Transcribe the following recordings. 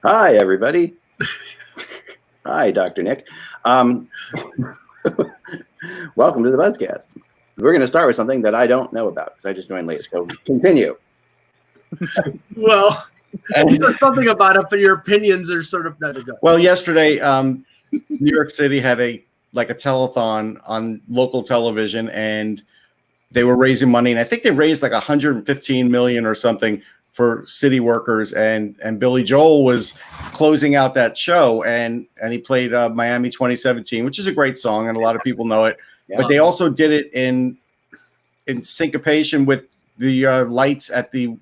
Hi, everybody. Hi, Dr. Nick. Welcome to the Buzzcast. We're going to start with something that I don't know about because I just joined late. So continue. Well, there's something about it, but your opinions are sort of not to go. Well, yesterday, New York City had a telethon on local television, and they were raising money, and I think they raised like 115 million or something for city workers, and Billy Joel was closing out that show, and he played Miami 2017, which is a great song, and a lot of people know it. Yeah. But they also did it in syncopation with the lights at the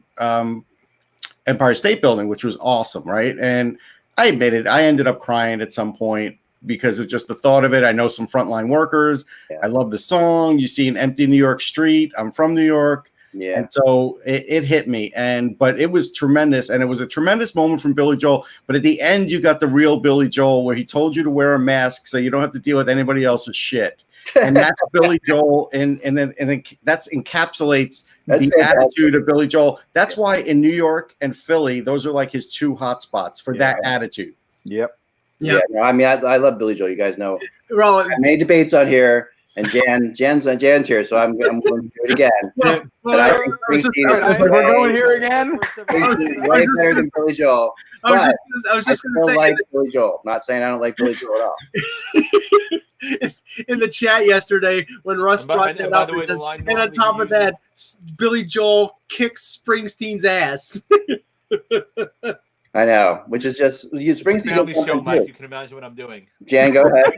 Empire State Building, which was awesome, right? And I admit it, I ended up crying at some point because of just the thought of it. I know some frontline workers. Yeah. I love the song. You see an empty New York street. I'm from New York. Yeah. And so it hit me. But it was tremendous. And it was a tremendous moment from Billy Joel. But at the end, you got the real Billy Joel where he told you to wear a mask so you don't have to deal with anybody else's shit. And that's Billy Joel. And that encapsulates the attitude of Billy Joel. That's why in New York and Philly, those are like his two hot spots for that attitude. Yep. Yeah, no, I mean, I love Billy Joel. You guys know. I made debates on here, and Jan's here, so I'm going to do it again. We're going here again. Way better than Billy Joel. I was just going to say, like Billy Joel. Not saying I don't like Billy Joel at all. In the chat yesterday, when Russ brought that up, and on top of that, Billy Joel kicks Springsteen's ass. I know, which is just Springsteen. Family show, Mike. You can imagine what I'm doing. Jan, go ahead.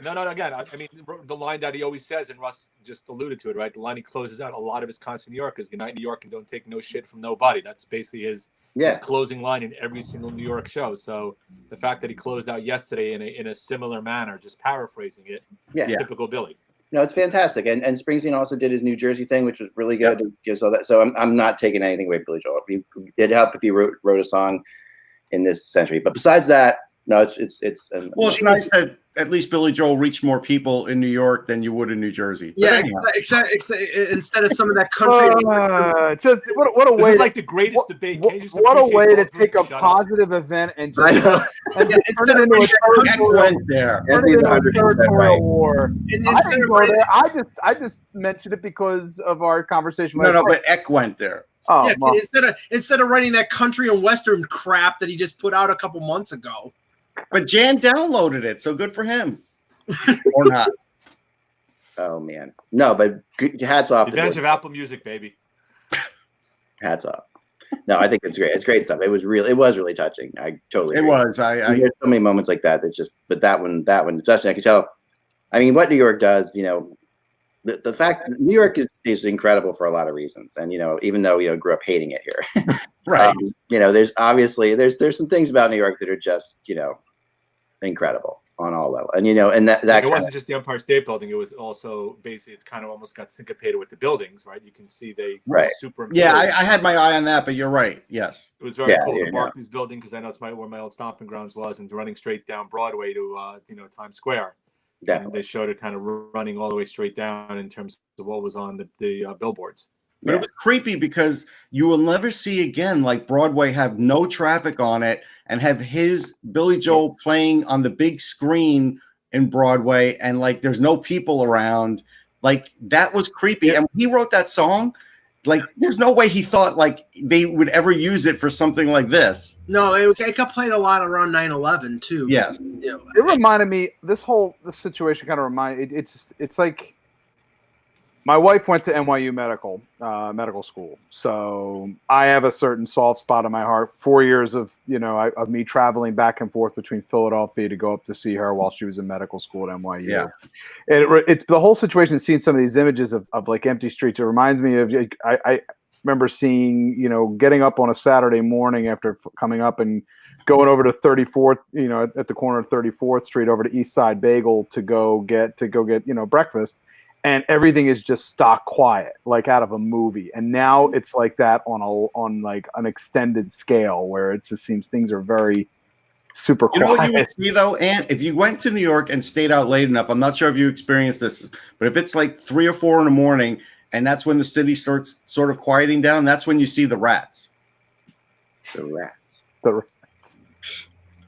No. Again, I mean, the line that he always says, and Russ just alluded to it, right? The line he closes out a lot of his constant New York is "Good night, New York, and don't take no shit from nobody." That's basically his closing line in every single New York show. So the fact that he closed out yesterday in a similar manner, just paraphrasing it, is typical Billy. No, it's fantastic, and Springsteen also did his New Jersey thing, which was really good. So I'm not taking anything away from Billy Joel. It'd help if he wrote a song in this century. But besides that, no, it's it's nice that at least Billy Joel reached more people in New York than you would in New Jersey. Yeah, instead of some of that country. Just what a way! This is like the greatest debate. What a way to take a positive event and just turn it into a territorial war. I just mentioned it because of our conversation. No, but Eck went there. Oh, yeah, instead of writing that country and western crap that he just put out a couple months ago. But Jan downloaded it, so good for him. Or not. Oh, man. No, but hats off. The advantage of Apple Music, baby. Hats off. No, I think it's great. It's great stuff. It was really touching. I totally agree. It was. There's so many moments like that. But that one, especially, I can tell. I mean, what New York does, the fact that New York is incredible for a lot of reasons. And, even though, grew up hating it here. Right. There's obviously, there's some things about New York that are just, incredible on all levels. And, and that it wasn't just the Empire State Building. It was also basically, it's kind of almost got syncopated with the buildings, right? You can see they superimposed. Yeah, I had my eye on that, but you're right. Yes. It was very cool. The Barclays Building, because I know it's where my old stomping grounds was, and running straight down Broadway to, Times Square. Definitely. And they showed it kind of running all the way straight down in terms of what was on the billboards. But it was creepy because you will never see again, like Broadway have no traffic on it and have his Billy Joel playing on the big screen in Broadway and like there's no people around. Like that was creepy. And when he wrote that song, like there's no way he thought like they would ever use it for something like this. No, it got played a lot around 9/11 too. Yes. It reminded me, this situation kind of reminded, it's like, my wife went to NYU medical school, so I have a certain soft spot in my heart. 4 years of of me traveling back and forth between Philadelphia to go up to see her while she was in medical school at NYU. Yeah, and it's the whole situation. Seeing some of these images of like empty streets, it reminds me of I remember seeing getting up on a Saturday morning after coming up and going over to 34th, at the corner of 34th Street over to East Side Bagel to go get breakfast. And everything is just stock quiet, like out of a movie. And now it's like that on like an extended scale, where it just seems things are very super quiet. You know what you would see though, and if you went to New York and stayed out late enough, I'm not sure if you experienced this, but if it's like 3 or 4 in the morning, and that's when the city starts sort of quieting down, that's when you see the rats. The rats. The rats.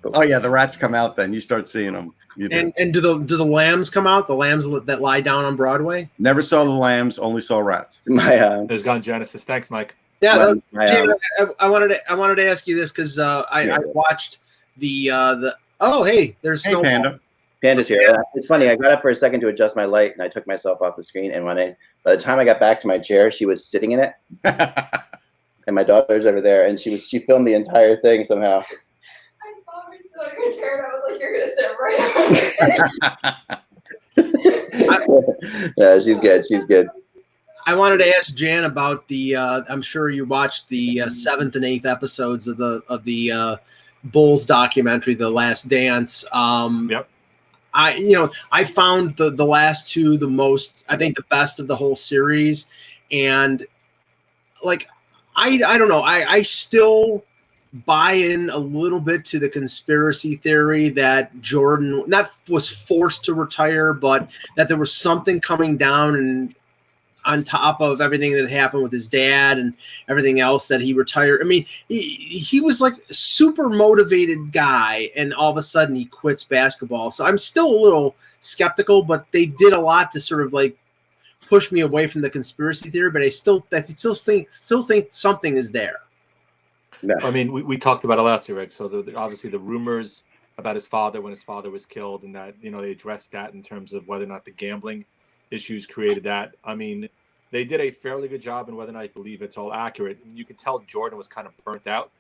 Oh yeah, the rats come out. Then you start seeing them. And do the lambs come out? The lambs that lie down on Broadway? Never saw the lambs. Only saw rats. There's Gun Genesis. Thanks, Mike. Yeah, I wanted to ask you this because I watched the. Oh, hey, there's Hey, Panda. Panda's here. It's funny. I got up for a second to adjust my light, and I took myself off the screen. And by the time I got back to my chair, she was sitting in it, and my daughter's over there, and she filmed the entire thing somehow. I saw her sit on your chair, and I was like, "You're gonna sit right." Yeah, she's good. She's good. I wanted to ask Jan about the. I'm sure you watched the 7th and 8th episodes of the Bulls documentary, The Last Dance. Yep. I found the last two the most, I think, the best of the whole series, and like I don't know, I still buy in a little bit to the conspiracy theory that Jordan not was forced to retire, but that there was something coming down and on top of everything that happened with his dad and everything else that he retired. I mean, he was like a super motivated guy, and all of a sudden he quits basketball. So I'm still a little skeptical, but they did a lot to sort of like push me away from the conspiracy theory. But I still think something is there. Yeah. I mean, we talked about it last year, Rick. So obviously the rumors about his father when his father was killed, and that they addressed that in terms of whether or not the gambling issues created that. I mean, they did a fairly good job in whether or not I believe it's all accurate. I mean, you could tell Jordan was kind of burnt out.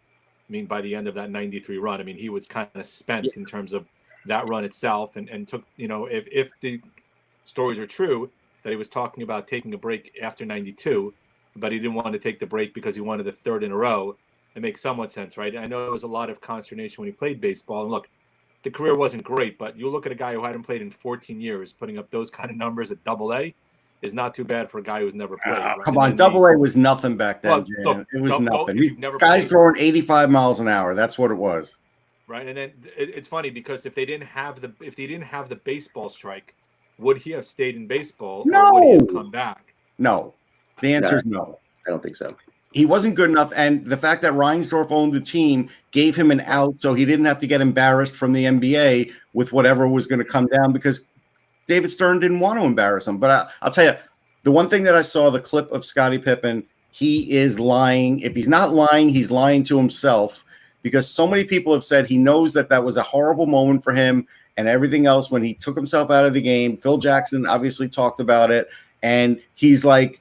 I mean, by the end of that 93 run, I mean, he was kind of spent in terms of that run itself, and took, if the stories are true, that he was talking about taking a break after 92, but he didn't want to take the break because he wanted the third in a row. It makes somewhat sense, right? I know there was a lot of consternation when he played baseball, and look, the career wasn't great, but you look at a guy who hadn't played in 14 years, putting up those kind of numbers at Double-A is not too bad for a guy who's never played. Right? Come on, Double-A was nothing back then, Jan. It was nothing. These guys throwing 85 miles an hour. That's what it was. Right, and then it's funny because if they didn't have the baseball strike, would he have stayed in baseball? No. Or would he have come back? No. The answer is no. I don't think so. He wasn't good enough, and the fact that Reinsdorf owned the team gave him an out, so he didn't have to get embarrassed from the NBA with whatever was going to come down, because David Stern didn't want to embarrass him. But I'll tell you, the one thing that I saw, the clip of Scottie Pippen, he is lying. If he's not lying, he's lying to himself, because so many people have said he knows that was a horrible moment for him and everything else when he took himself out of the game. Phil Jackson obviously talked about it, and he's like,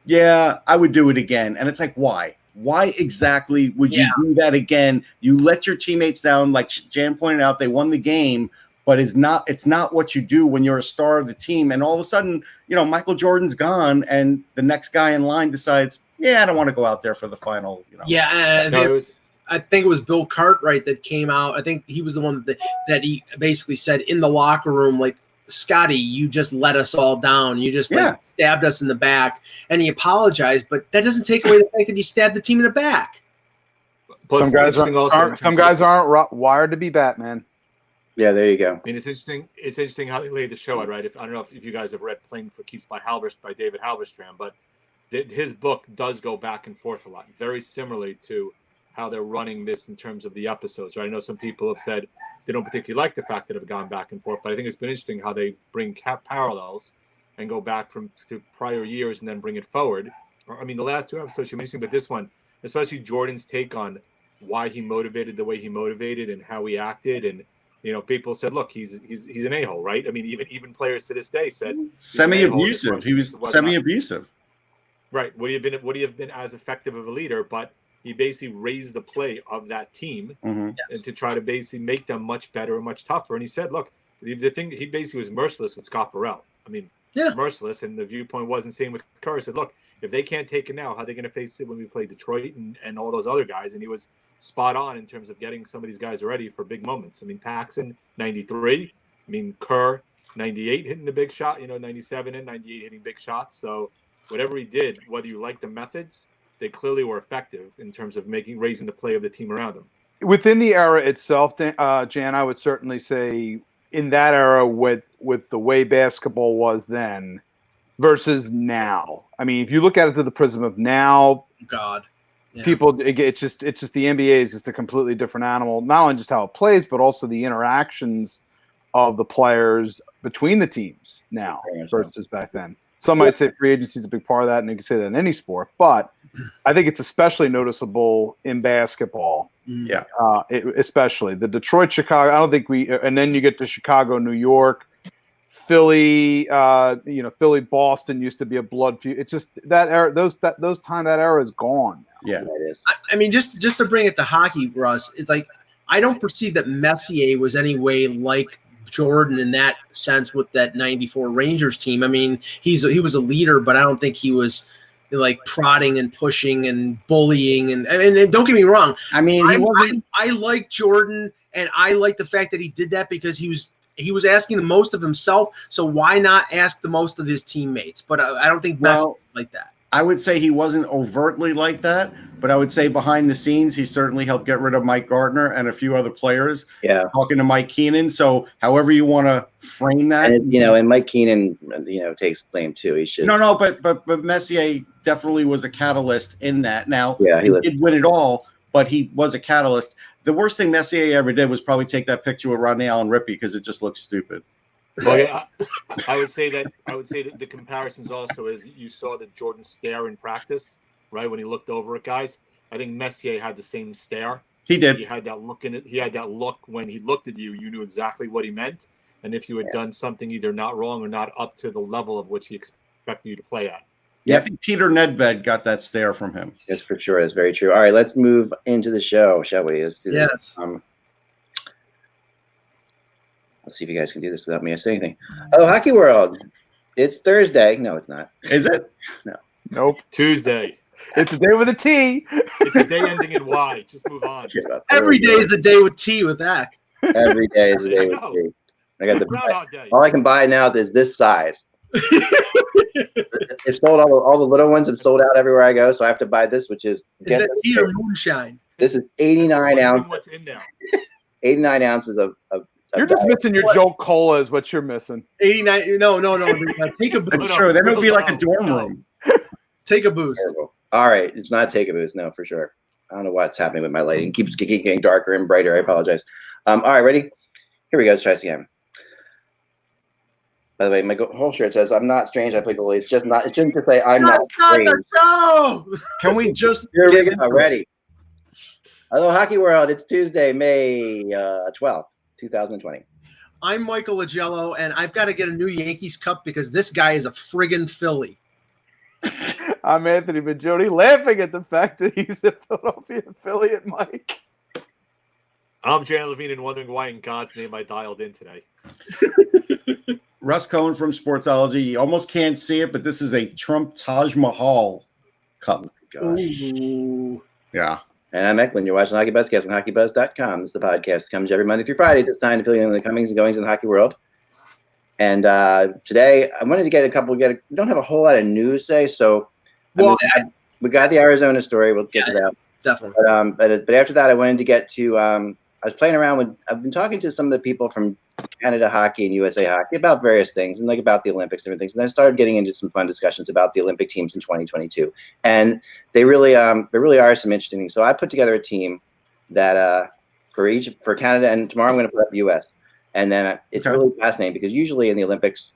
yeah, I would do it again. And it's like, why? Why exactly would you do that again? You let your teammates down. Like Jan pointed out, they won the game, but it's not what you do when you're a star of the team. And all of a sudden, Michael Jordan's gone, and the next guy in line decides, I don't want to go out there for the final. Yeah, I think it was Bill Cartwright that came out. I think he was the one that he basically said in the locker room, like, Scotty, you just let us all down. You just stabbed us in the back, and he apologized, but that doesn't take away the fact that he stabbed the team in the back. Plus, some guys aren't wired to be Batman. Yeah, there you go. I mean, it's interesting. It's interesting how they laid the show out, right? I don't know if you guys have read "Playing for Keeps" by David Halberstram, but his book does go back and forth a lot, very similarly to how they're running this in terms of the episodes. Right? I know some people have said they don't particularly like the fact that have gone back and forth, but I think it's been interesting how they bring parallels and go back to prior years and then bring it forward. I mean, the last two episodes are interesting, but this one, especially Jordan's take on why he motivated the way he motivated and how he acted, and people said, look, he's an a-hole, right? I mean, even players to this day said semi-abusive. He was semi-abusive, right? Would he have been as effective of a leader? But he basically raised the play of that team and to try to basically make them much better and much tougher. And he said, look, the thing, he basically was merciless with Scott Burrell. I mean, merciless. And the viewpoint wasn't the same with Kerr. He said, look, if they can't take it now, how are they going to face it when we play Detroit and all those other guys? And he was spot on in terms of getting some of these guys ready for big moments. I mean, Paxson, 93. I mean, Kerr, 98, hitting the big shot, 97 and 98 hitting big shots. So whatever he did, whether you like the methods, they clearly were effective in terms of raising the play of the team around them. Within the era itself, Jan, I would certainly say in that era with the way basketball was then versus now. I mean, if you look at it through the prism of now, God, people, it's just the NBA is just a completely different animal. Not only just how it plays, but also the interactions of the players between the teams now versus back then. Some might say free agency is a big part of that, and you can say that in any sport. But I think it's especially noticeable in basketball. Yeah, especially the Detroit, Chicago. I don't think and then you get to Chicago, New York, Philly. Philly, Boston used to be a blood feud. It's just that era. That era is gone now. Yeah, it is. I mean, just to bring it to hockey, Russ, it's like I don't perceive that Messier was any way like Jordan in that sense with that '94 Rangers team. I mean, he was a leader, but I don't think he was like prodding and pushing and bullying. And don't get me wrong. I mean, I like Jordan, and I like the fact that he did that because he was asking the most of himself. So why not ask the most of his teammates? But I don't think Messier was like that. I would say he wasn't overtly like that, but I would say behind the scenes, he certainly helped get rid of Mike Gardner and a few other players. Yeah. Talking to Mike Keenan. So however you want to frame that. And Mike Keenan, takes blame too. He should. No, but Messier definitely was a catalyst in that. Now, yeah, he did win it all, but he was a catalyst. The worst thing Messier ever did was probably take that picture with Rodney Allen Rippey because it just looks stupid. Well, yeah, I would say that the comparisons also is you saw the Jordan stare in practice, right? When he looked over at guys. I think Messier had the same stare. He did. He had that look in it. He had that look when he looked at you, you knew exactly what he meant. And if you had done something either not wrong or not up to the level of which he expected you to play at. Yeah, I think Peter Nedved got that stare from him. Yes, for sure. That's very true. All right, let's move into the show, shall we? Let's do this. Yes. Let's see if you guys can do this without me saying anything. Oh, Hockey World. It's Thursday. No, it's not. Is it? No. Nope. Tuesday. It's a day with a T. It's a day ending in Y. Just move on. Every day is a day with T with that. Every day is a day with T. I got Groundhog Day. all I can buy now is this size. It's sold all the little ones have sold out everywhere I go, so I have to buy this, which is that tea or moonshine? This is 89 ounces. What's in there? 89 ounces of You're just missing your Jolt Cola is what you're missing. 89. No. Take a boost. That's true. That would be like a dorm room. Take a boost. Terrible. All right. It's not take a boost. No, for sure. I don't know what's happening with my lighting. It keeps getting darker and brighter. I apologize. All right. Ready? Here we go. Let's try this again. By the way, my whole shirt says, "I'm not strange. I play goalie." It's just not. It shouldn't just say, "I'm not strange." Can we just Here we go. Ready? Hello, Hockey World. It's Tuesday, May 12th, 2020. I'm Michael Agello, and I've got to get a new Yankees cup because this guy is a friggin' Philly. I'm Anthony Bajodi, laughing at the fact that he's a Philadelphia affiliate, Mike. I'm Jan Levine and wondering why in God's name I dialed in today. Russ Cohen from Sportsology. You almost can't see it, but this is a Trump Taj Mahal cup. Ooh. Yeah. And I'm Eklund. You're watching HockeyBuzzcast on HockeyBuzz.com. This is the podcast that comes every Monday through Friday at this time to fill you in the comings and goings of the hockey world. And today I wanted to get we don't have a whole lot of news today, so we got the Arizona story. We'll get to that. Definitely. But after that, I wanted to get to I was playing around with. I've been talking to some of the people from Canada Hockey and USA Hockey about various things and like about the Olympics and different things. And I started getting into some fun discussions about the Olympic teams in 2022. And there really are some interesting things. So I put together a team that for Canada, and tomorrow I'm going to put up the US. And then it's really fascinating because usually in the Olympics,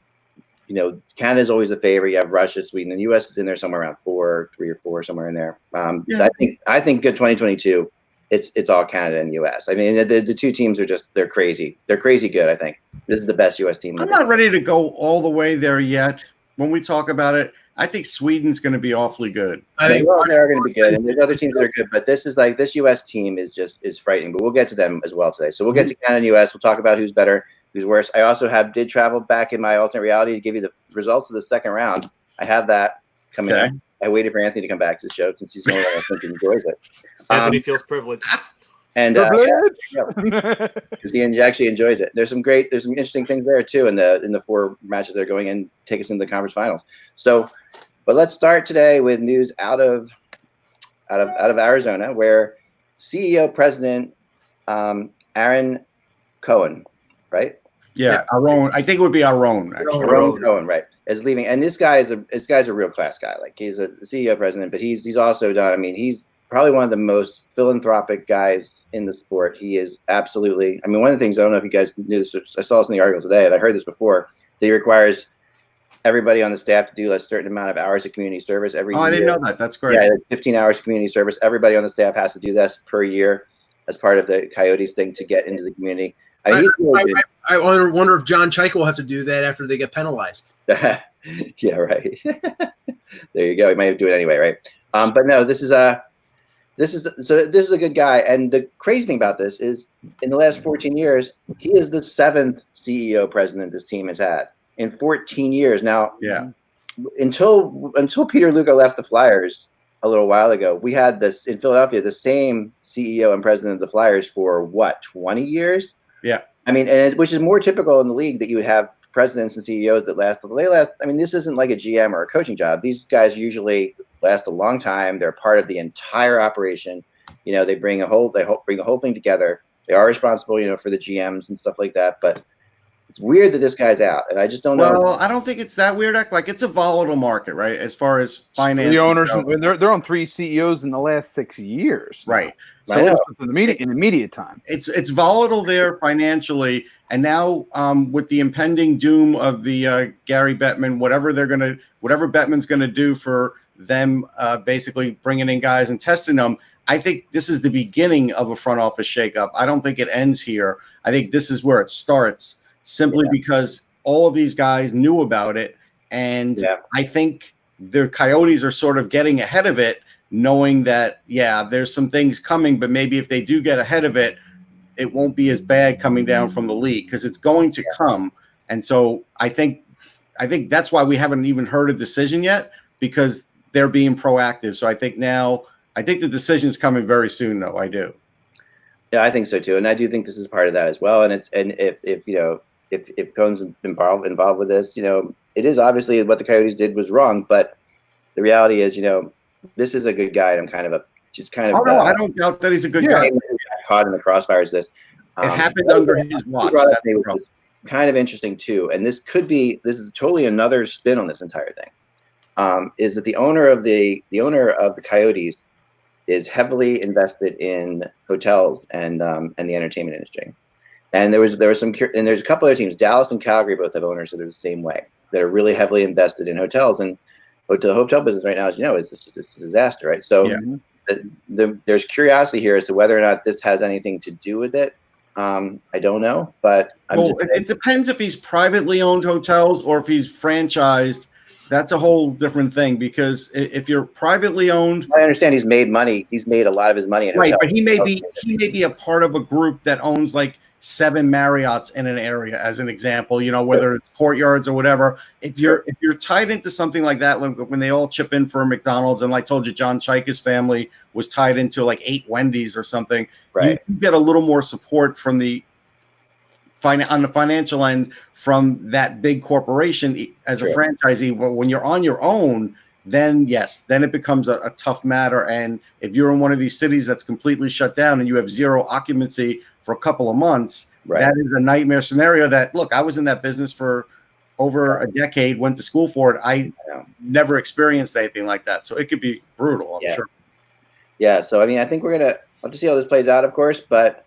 Canada is always the favorite. You have Russia, Sweden, and the US is in there somewhere around 3 or 4, somewhere in there. I think good 2022. It's all Canada and U.S. I mean, the two teams are they're crazy. They're crazy good, I think. This is the best U.S. team. I'm not ready to go all the way there yet. When we talk about it, I think Sweden's going to be awfully good. I think they're going to be good, and there's other teams that are good, but this U.S. team is frightening. But we'll get to them as well today. So we'll get to Canada and U.S. We'll talk about who's better, who's worse. I also did travel back in my alternate reality to give you the results of the second round. I have that coming up. I waited for Anthony to come back to the show since he's the only one I think enjoys it. Anthony feels privileged. And because he actually enjoys it. There's some interesting things there too in the 4 matches that are going in, take us into the conference finals. So, but let's start today with news out of Arizona, where CEO President Aaron Cohen, right? Yeah, Aaron. I think it would be Aaron. Actually, Aaron Cohen, right, is leaving, and this guy's a real class guy. Like he's a CEO president, but he's also done. I mean, he's probably one of the most philanthropic guys in the sport. He is absolutely. I mean, one of the things, I don't know if you guys knew this. I saw this in the article today, and I heard this before. That he requires everybody on the staff to do a certain amount of hours of community service every year. I didn't know that. That's great. Yeah, 15 hours of community service. Everybody on the staff has to do this per year as part of the Coyotes thing to get into the community. I wonder if John Chaika will have to do that after they get penalized. Yeah, right. There you go. He might have to do it anyway, right? But no, this is a good guy. And the crazy thing about this is, in the last 14 years, he is the 7th CEO president this team has had in 14 years. Now, yeah, until Peter Lugo left the Flyers a little while ago, we had this in Philadelphia, the same CEO and president of the Flyers for what, 20 years? Yeah. I mean, which is more typical in the league, that you would have presidents and CEOs that last. I mean, this isn't like a GM or a coaching job. These guys usually last a long time. They're part of the entire operation. You know, they bring the whole thing together. They are responsible, you know, for the GMs and stuff like that. But it's weird that this guy's out, and I just don't know. Well, I don't think it's that weird. Like, it's a volatile market, right? As far as finance, the owners, they're on 3 CEOs in the last 6 years, right? So in immediate time, it's volatile there financially, and now with the impending doom of the Gary Bettman, whatever Bettman's going to do for them, basically bringing in guys and testing them. I think this is the beginning of a front office shakeup. I don't think it ends here. I think this is where it starts. Simply because all of these guys knew about it. And I think the Coyotes are sort of getting ahead of it, knowing that, there's some things coming, but maybe if they do get ahead of it, it won't be as bad coming down from the league, because it's going to come. And so I think that's why we haven't even heard a decision yet, because they're being proactive. So I think the decision's coming very soon, though. I do. Yeah, I think so too. And I do think this is part of that as well. And if you know, if Cohen's involved with this, you know, it is obviously what the Coyotes did was wrong, but the reality is, you know, this is a good guy, and I'm kind of no, I don't doubt that he's a good guy. Caught in the crossfires. This it happened under his watch. That's kind of interesting too, and this is totally another spin on this entire thing. Is that the owner of the Coyotes is heavily invested in hotels and the entertainment industry. And there's a couple other teams. Dallas and Calgary both have owners that are the same way, that are really heavily invested in hotels. And the hotel business right now, as you know, is a disaster, right? So there's curiosity here as to whether or not this has anything to do with it. I don't know, but it depends if he's privately owned hotels or if he's franchised. That's a whole different thing, because if you're privately owned, I understand he's made money. He's made a lot of his money in hotels. But he may be a part of a group that owns like 7 Marriotts in an area, as an example, you know, whether it's Courtyards or whatever. If you're tied into something like that, like when they all chip in for a McDonald's, and like I told you, John Chaika's family was tied into like 8 Wendy's or something, right? You get a little more support from on the financial end from that big corporation as a franchisee. But when you're on your own, then it becomes a tough matter. And if you're in one of these cities that's completely shut down and you have 0 occupancy for a couple of months, that is a nightmare scenario. That, look, I was in that business for over a decade, went to school for it. I never experienced anything like that. So it could be brutal, I'm sure. Yeah. So, I mean, I think we're going to have to see how this plays out, of course, but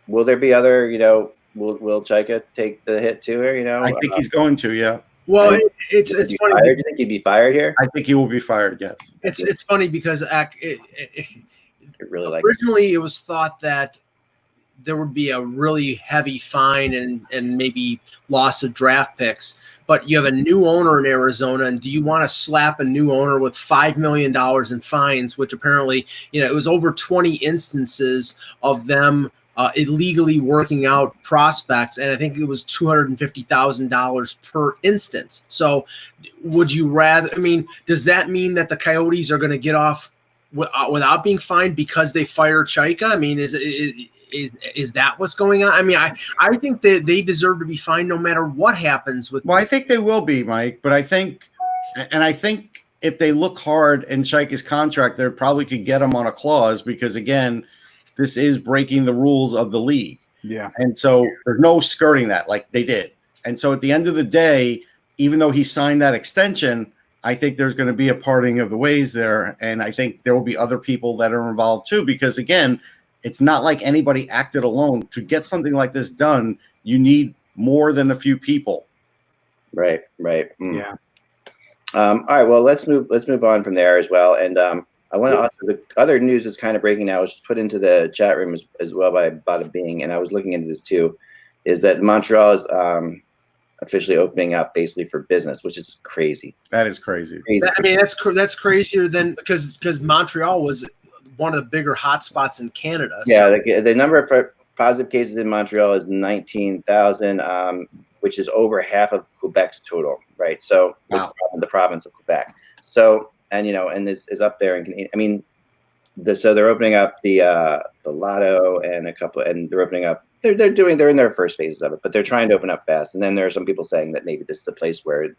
will there be other, you know, will Chaika take the hit too here, you know? I think he's going to, yeah. Well, it's funny. Do you think he'd be fired here? I think he will be fired, yes. It's funny because really originally it was thought that there would be a really heavy fine and maybe loss of draft picks. But you have a new owner in Arizona, and do you want to slap a new owner with $5 million in fines, which apparently, you know, it was over 20 instances of them illegally working out prospects, and I think it was $250,000 per instance. So would you rather, I mean, does that mean that the Coyotes are going to get off without being fined because they fire Chaika? I mean, is that what's going on? I mean, I think that they deserve to be fined no matter what happens with. Well, I think they will be, Mike, but I think if they look hard in Chaika's contract, they probably could get him on a clause, because again, this is breaking the rules of the league. Yeah. And so there's no skirting that like they did. And so at the end of the day, even though he signed that extension, I think there's going to be a parting of the ways there. And I think there will be other people that are involved too, because again, it's not like anybody acted alone. To get something like this done, you need more than a few people. Right. Yeah. All right. Well, let's move on from there as well. And I want to also, the other news that's kind of breaking now was put into the chat room as well by Bada Bing, and I was looking into this too, is that Montreal is officially opening up basically for business, which is crazy. That is crazy. I mean, that's crazier than because Montreal was one of the bigger hotspots in Canada. Yeah, the number of positive cases in Montreal is 19,000, which is over half of Quebec's total, right? So wow. The province of Quebec. So, and and is up there. And I mean, so they're opening up the Lotto and a couple, and they're opening up. They're in their first phases of it, but they're trying to open up fast. And then there are some people saying that maybe this is the place where,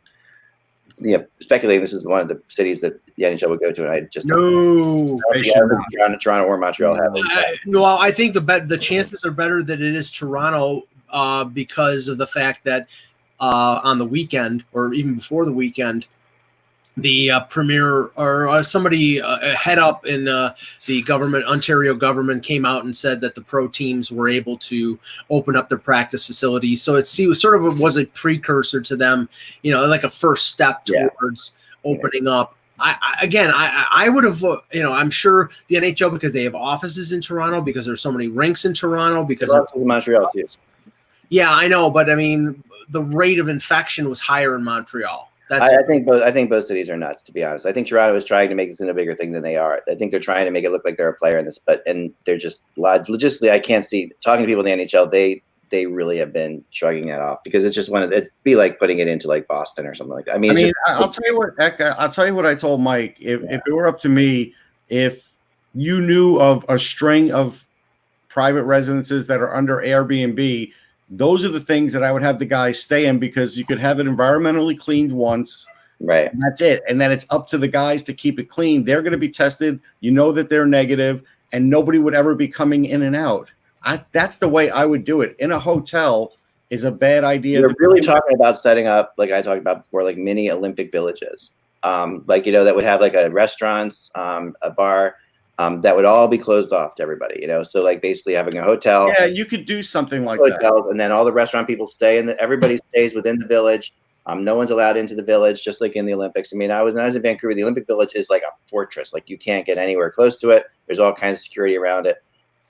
speculating this is one of the cities that the NHL would go to. And I just Toronto or Montreal have it. No, I think the chances are better that it is Toronto because of the fact that on the weekend or even before the weekend, the premier or somebody head up in the government, Ontario government, came out and said that the pro teams were able to open up their practice facilities. So it sort of was a precursor to them, like a first step towards opening up. I would have, I'm sure the NHL, because they have offices in Toronto, because there's so many rinks in Toronto, because of Montreal too. Yeah, I know, but I mean, the rate of infection was higher in Montreal. I think both cities are nuts, to be honest. I think Toronto is trying to make this into a bigger thing than they are. I think they're trying to make it look like they're a player in this, and they're just logistically. I can't see, talking to people in the NHL. They really have been shrugging that off, because it's just it'd be like putting it into like Boston or something like that. I mean, I'll tell you what, Ek, I'll tell you what I told Mike. If it were up to me, if you knew of a string of private residences that are under Airbnb, those are the things that I would have the guys stay in, because you could have it environmentally cleaned once. Right. And that's it. And then it's up to the guys to keep it clean. They're going to be tested. That they're negative, and nobody would ever be coming in and out. That's the way I would do it. In a hotel is a bad idea. You're really talking about setting up, like I talked about before, like mini Olympic villages. That would have like a restaurants, a bar, that would all be closed off to everybody, So like basically having a hotel. Yeah, you could do something like that. And then all the restaurant people stay everybody stays within the village. No one's allowed into the village, just like in the Olympics. I mean, when I was in Vancouver, the Olympic Village is like a fortress. Like you can't get anywhere close to it. There's all kinds of security around it.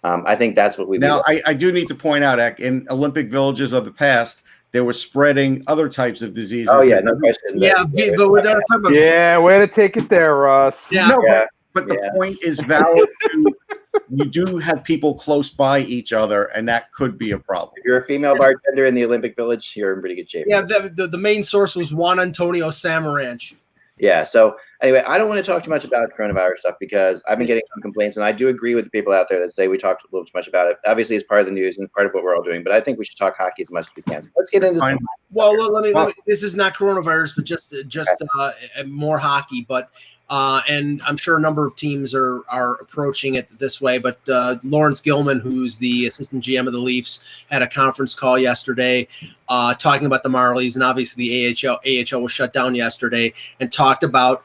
I think that's what we now. I do need to point out, Ek, in Olympic villages of the past, they were spreading other types of diseases. Oh yeah, no question. Yeah, but we're not talking about. Yeah, way to take it there, Russ. Yeah. No, but the point is valid too. You do have people close by each other, and that could be a problem. If you're a female bartender in the Olympic Village, you're in pretty good shape. Yeah, the main source was Juan Antonio Samaranch. Yeah. So anyway, I don't want to talk too much about coronavirus stuff, because I've been getting some complaints, and I do agree with the people out there that say we talked a little too much about it. Obviously, it's part of the news and part of what we're all doing, but I think we should talk hockey as much as we can. So let's get into. Well, let me. This is not coronavirus, but just more hockey. But and I'm sure a number of teams are approaching it this way. But Lawrence Gilman, who's the assistant GM of the Leafs, had a conference call yesterday talking about the Marlies, and obviously the AHL was shut down yesterday, and talked about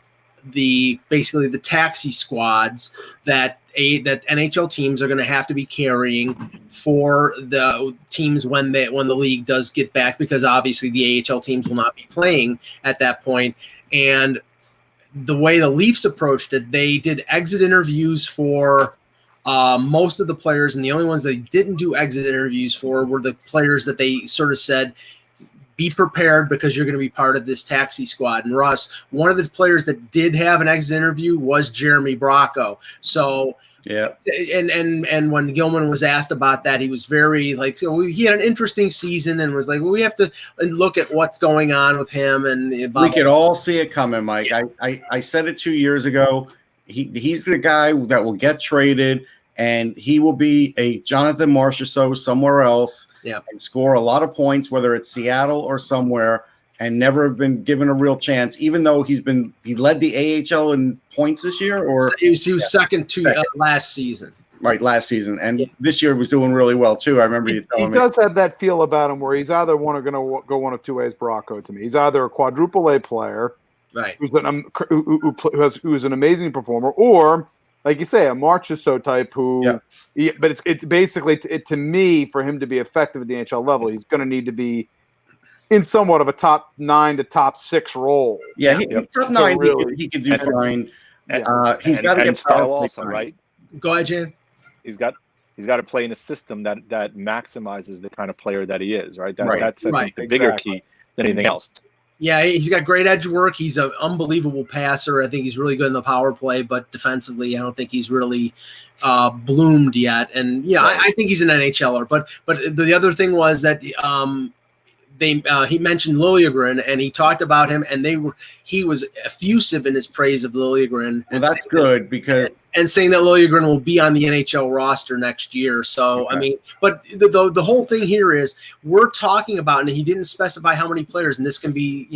basically the taxi squads that NHL teams are going to have to be carrying for the teams when the league does get back, because obviously the AHL teams will not be playing at that point. And the way the Leafs approached it, they did exit interviews for most of the players, and the only ones they didn't do exit interviews for were the players that they sort of said, be prepared because you're going to be part of this taxi squad. And Russ, one of the players that did have an exit interview was Jeremy Bracco. So yeah, and when Gilman was asked about that, he was very he had an interesting season, and was like, well, we have to look at what's going on with him. And we could all see it coming, Mike. Yeah. I said it 2 years ago. He's the guy that will get traded, and he will be a Jonathan Marchessault somewhere else, and score a lot of points, whether it's Seattle or somewhere, and never have been given a real chance, even though he led the AHL in points this year, or he was second last season. Right, last season, and this year was doing really well too. I remember you telling me. He does have that feel about him where he's either going to go one of two ways. Bracco, to me, he's either a quadruple A player, right? Who's an amazing performer, or like you say, a Marchessault type who. Yeah. But it's basically to me, for him to be effective at the NHL level, he's going to need to be in somewhat of a top 9 to top 6 role. Yeah, top 9 really, he could do fine. He's got to get style also, right? Go ahead, Jan. He's got to play in a system that maximizes the kind of player that he is, right? That's I think, the bigger key than anything else. Yeah, he's got great edge work. He's an unbelievable passer. I think he's really good in the power play, but defensively, I don't think he's really bloomed yet. And I think he's an NHLer. But the other thing was that he mentioned Liljegren, and he talked about him, and he was effusive in his praise of Liljegren. And that's good because. And saying that Liljegren will be on the NHL roster next year. So, I mean, but the whole thing here is we're talking about, and he didn't specify how many players, and this can be,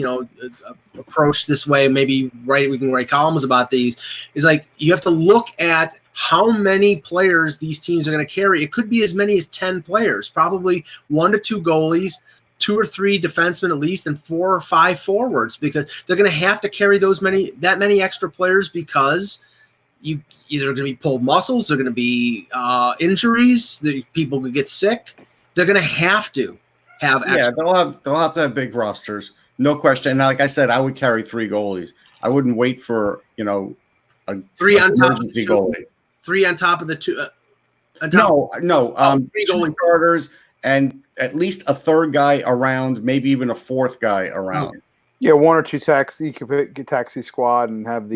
approached this way. Maybe we can write columns about these. Is like you have to look at how many players these teams are going to carry. It could be as many as 10 players, probably 1 to 2 goalies, 2 or 3 defensemen at least, and 4 or 5 forwards, because they're going to have to carry that many extra players because you either going to be pulled muscles, they're going to be injuries, people could get sick. They're going to have have extra. Yeah, they'll have to have big rosters, no question. And like I said, I would carry 3 goalies. I wouldn't wait for a 3 on top of the 2 goalie. 3 on top of the 2. 3 goalie starters and at least a 3rd guy around, maybe even a 4th guy around. Yeah, 1 or 2 taxi squad and have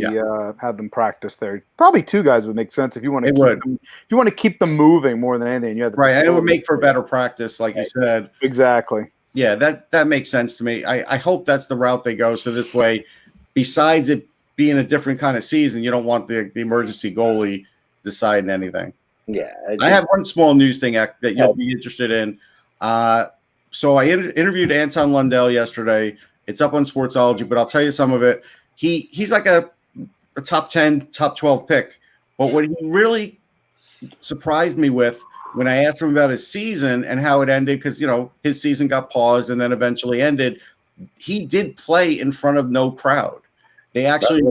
have them practice there. Probably 2 guys would make sense if you want to keep them moving more than anything. You have and it would make for better practice, like you said. Exactly. Yeah, that makes sense to me. I hope that's the route they go. So this way, besides it being a different kind of season, you don't want the emergency goalie deciding anything. Yeah, I have one small news thing that you'll be interested in. So I interviewed Anton Lundell yesterday. It's up on Sportsology, but I'll tell you some of it. He's like a top 10, top 12 pick. But what he really surprised me with when I asked him about his season and how it ended, because, his season got paused and then eventually ended, he did play in front of no crowd. They actually,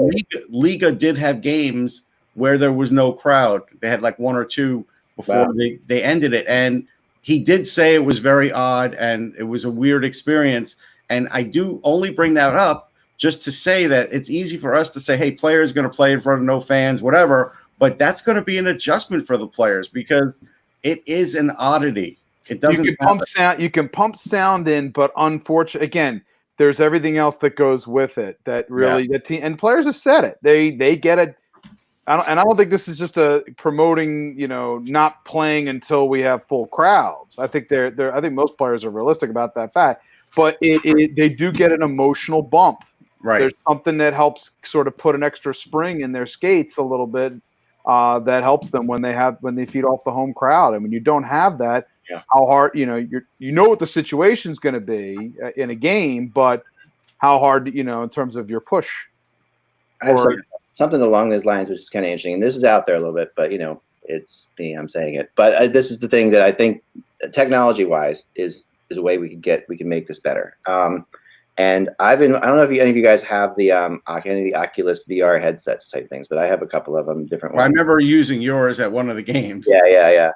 Liga did have games where there was no crowd. They had like 1 or 2 before they ended it. And he did say it was very odd and it was a weird experience. And I do only bring that up just to say that it's easy for us to say, hey, players going to play in front of no fans, whatever. But that's going to be an adjustment for the players because it is an oddity. It doesn't. You can pump sound in, but unfortunately, again, there's everything else that goes with it. That really the team and players have said it. They get it. I don't think this is just a promoting, not playing until we have full crowds. I think I think most players are realistic about that fact. But they do get an emotional bump. Right. There's something that helps sort of put an extra spring in their skates a little bit that helps them when they feed off the home crowd. And when you don't have that, how hard what the situation's going to be in a game, but how hard in terms of your push. I have something along those lines, which is kind of interesting, and this is out there a little bit, but it's me. I'm saying it, but this is the thing that I think technology-wise is a way we can make this better. And I don't know if any of you guys have the Oculus VR headsets type things, but I have a couple of them different ones. I remember using yours at one of the games. Yeah.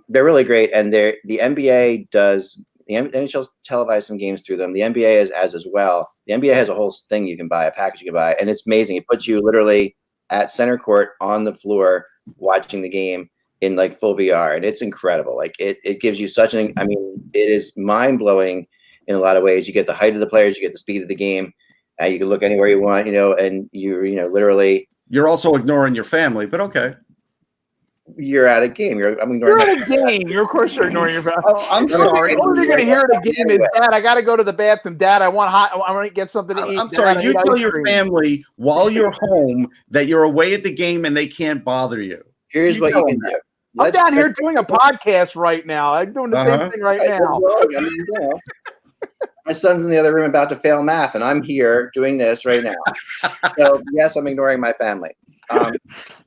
They're really great. And the NBA does, the NHL televised some games through them. The NBA is as well. The NBA has a whole thing you can buy, a package you can buy, and it's amazing. It puts you literally at center court on the floor watching the game in like full VR, and it's incredible. Like it gives you it is mind blowing in a lot of ways. You get the height of the players, you get the speed of the game, you can look anywhere you want, and you're literally. You're also ignoring your family, but okay. You're at a game. You're at a game. Of course you're ignoring your family. Oh, I'm sorry. All you're going to hear at a game is, Dad, I got to go to the bathroom. Dad, I want to get something to eat. I'm sorry. You tell your family while you're home that you're away at the game and they can't bother you. Here's what you can do. I'm down here doing a podcast right now. I'm doing the same thing right now. My son's in the other room about to fail math, and I'm here doing this right now. So, yes, I'm ignoring my family. All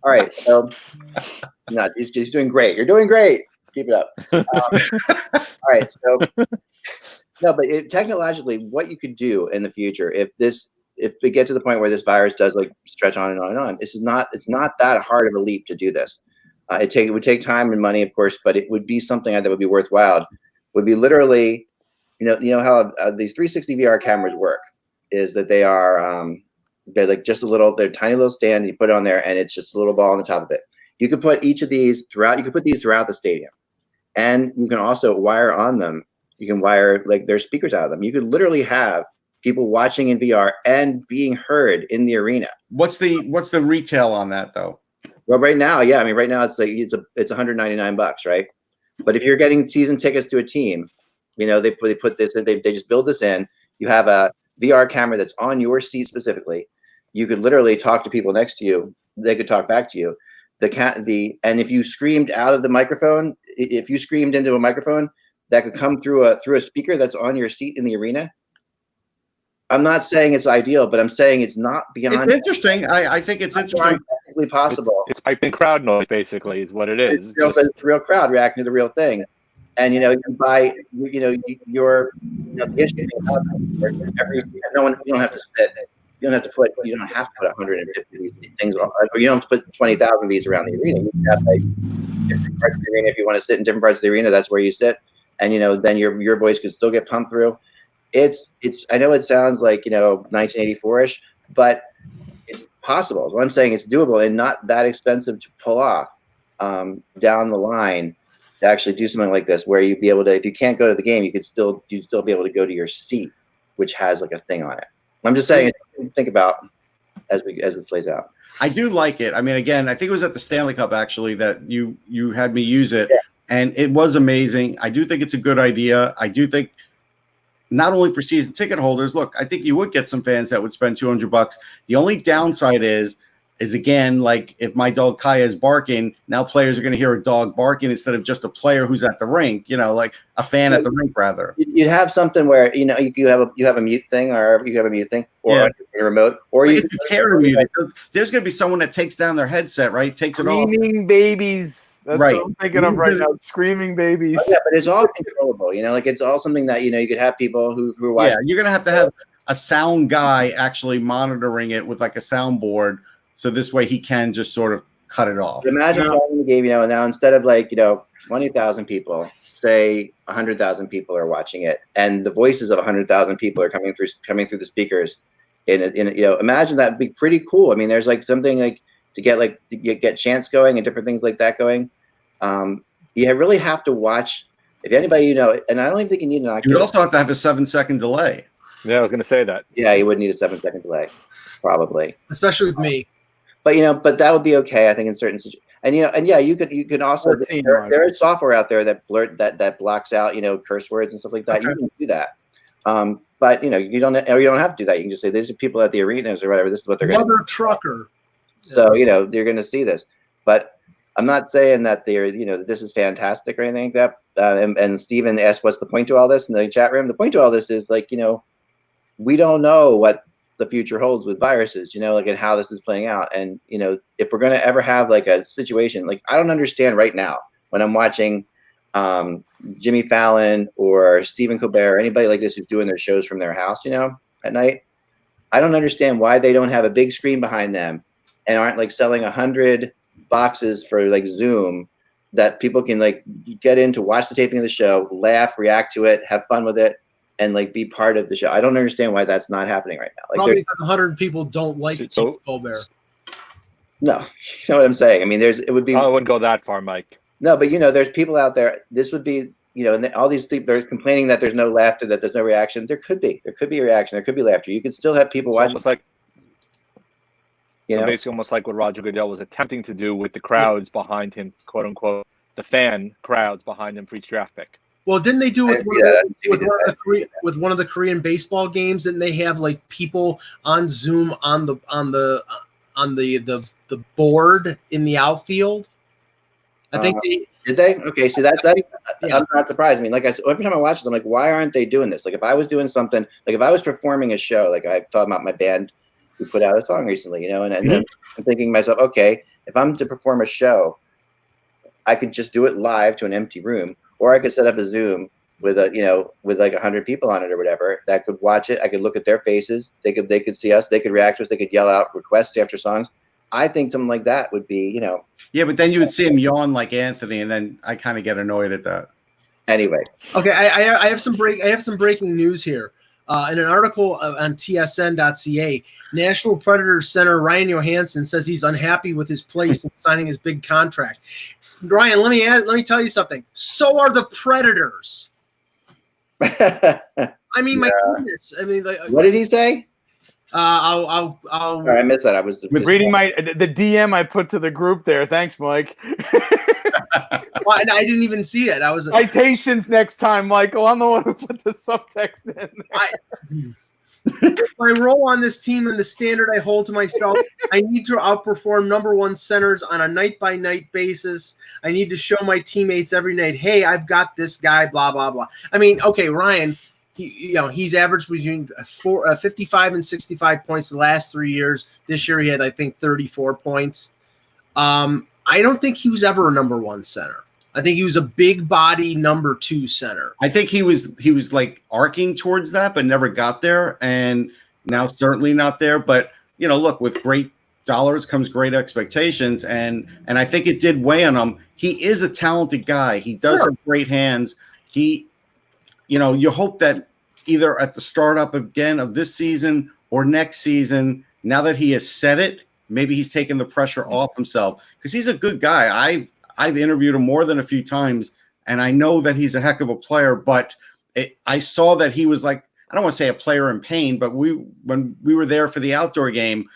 right. So, no, he's doing great. You're doing great. Keep it up. All right. So, no, but technologically, what you could do in the future, if this if we get to the point where this virus does like stretch on and on and on, it's not that hard of a leap to do this. It would take time and money, of course, but it would be something that would be worthwhile. Would be literally, you know how these 360 VR cameras work is that they're like just they're tiny little stand, and you put it on there, and it's just a little ball on the top of it. You could put each of these throughout. You could put these throughout the stadium, and you can also wire on them. You can wire like there's speakers out of them. You could literally have people watching in VR and being heard in the arena. What's the retail on that though? Well, right now, yeah, I mean, right now it's $199, right? But if you're getting season tickets to a team, you know, they put this in, they just build this in. You have a VR camera that's on your seat specifically. You could literally talk to people next to you. They could talk back to you. And if you screamed out of the microphone, if you screamed into a microphone, that could come through a speaker that's on your seat in the arena. I'm not saying it's ideal, but I'm saying it's not beyond. It's interesting. I think it's interesting. Technically possible. It's piping crowd noise, basically, is what it is. It's real crowd reacting to the real thing. And you know, you can buy. You know, the issue you don't have to sit. You don't have to put 150 things on, or you don't have to put 20,000 of these around the arena. You can have like different parts of the arena. If you want to sit in different parts of the arena, that's where you sit. And you know, then your voice can still get pumped through. It's. I know it sounds like 1984ish, but it's possible. What I'm saying, it's doable and not that expensive to pull off down the line to actually do something like this, where you'd be able to, if you can't go to the game, you'd still be able to go to your seat, which has like a thing on it. I'm just saying, think about as it plays out. I do like it. I mean, again, I think it was at the Stanley Cup actually that you had me use it, and it was amazing. I do think it's a good idea. I do think not only for season ticket holders. Look, I think you would get some fans that would spend $200. The only downside is again, like if my dog Kaya is barking, now players are going to hear a dog barking instead of just a player who's at the rink. You know, like a fan at the rink rather. You'd have something where you have a mute thing, or you have a mute thing, or a remote, or you care to mute it. There's going to be someone that takes down their headset, right? Takes it off. Screaming babies. That's what I'm thinking of right now. Screaming babies. Yeah, but it's all controllable. You know, like it's all something that you could have people who are watching. Yeah, you're going to have a sound guy actually monitoring it with like a soundboard. So this way he can just sort of cut it off. But imagine playing the game, now instead of 20,000 people, say 100,000 people are watching it, and the voices of 100,000 people are coming through the speakers. Imagine that'd be pretty cool. I mean, there's like something like to get chants going and different things like that going. You really have to watch. If anybody and I don't even think you need an Oculus. You would also have to have a 7-second delay. Yeah, I was going to say that. Yeah, you would need a 7-second delay, probably. Especially with me. But that would be okay, I think, in certain situations. You could also there is software out there that blocks out curse words and stuff like that. Okay. You can do that. But you don't have to do that. You can just say these are people at the arenas or whatever. This is what they're going to do. Mother trucker. So you're going to see this. But I'm not saying that this is fantastic or anything like that. And Steven asked, what's the point to all this in the chat room? The point to all this is we don't know what the future holds with viruses, and how this is playing out. And, if we're going to ever have like a situation, like I don't understand right now when I'm watching Jimmy Fallon or Stephen Colbert or anybody like this who's doing their shows from their house, at night, I don't understand why they don't have a big screen behind them and aren't like selling 100 boxes for like Zoom that people can like get in to watch the taping of the show, laugh, react to it, have fun with it, and like be part of the show. I don't understand why that's not happening right now. Like probably because 100 people don't like Colbert. No, you know what I'm saying. I mean, it would be. I wouldn't go that far, Mike. No, but there's people out there. This would be, and all these people are complaining that there's no laughter, that there's no reaction. There could be a reaction. There could be laughter. You could still have people watching. Almost like, basically almost like what Roger Goodell was attempting to do with the crowds behind him, quote unquote, the fan crowds behind him for each draft pick. Well, didn't they do with one of the Korean baseball games? Didn't they have like people on Zoom on the board in the outfield? I think did they? Okay, see that's I'm not surprised. I mean, like I said, every time I watch it, I'm like, why aren't they doing this? Like if I was doing something, like if I was performing a show, like I talked about my band, we put out a song recently, and then I'm thinking to myself, okay, if I'm to perform a show, I could just do it live to an empty room. Or I could set up a Zoom with like 100 people on it or whatever that could watch it. I could look at their faces. They could see us. They could react to us. They could yell out requests after songs. I think something like that would be, Yeah, but then you would see him yawn like Anthony, and then I kind of get annoyed at that. Anyway. Okay, I have some breaking news here. In an article on tsn.ca, Nashville Predators center Ryan Johansson says he's unhappy with his place in signing his big contract. Ryan, let me tell you something. So are the Predators. I mean, my goodness. I mean, like, what did he say? I'll I missed that. I was reading the DM I put to the group there. Thanks, Mike. Well, I didn't even see it. I was citations next time, Michael. I'm the one who put the subtext in there. My role on this team and the standard I hold to myself, I need to outperform number one centers on a night-by-night basis. I need to show my teammates every night, hey, I've got this guy, blah, blah, blah. I mean, okay, Ryan, he's averaged between 55 and 65 points the last 3 years. This year he had, I think, 34 points. I don't think he was ever a number one center. I think he was a big body number two center. I think he was like arcing towards that, but never got there, and now certainly not there. But look, with great dollars comes great expectations, and I think it did weigh on him. He is a talented guy. He does have great hands. You hope that either at the startup again of this season or next season, now that he has said it, maybe he's taken the pressure off himself, because he's a good guy. I've interviewed him more than a few times, and I know that he's a heck of a player, but I saw that he was like, I don't want to say a player in pain, but when we were there for the outdoor game,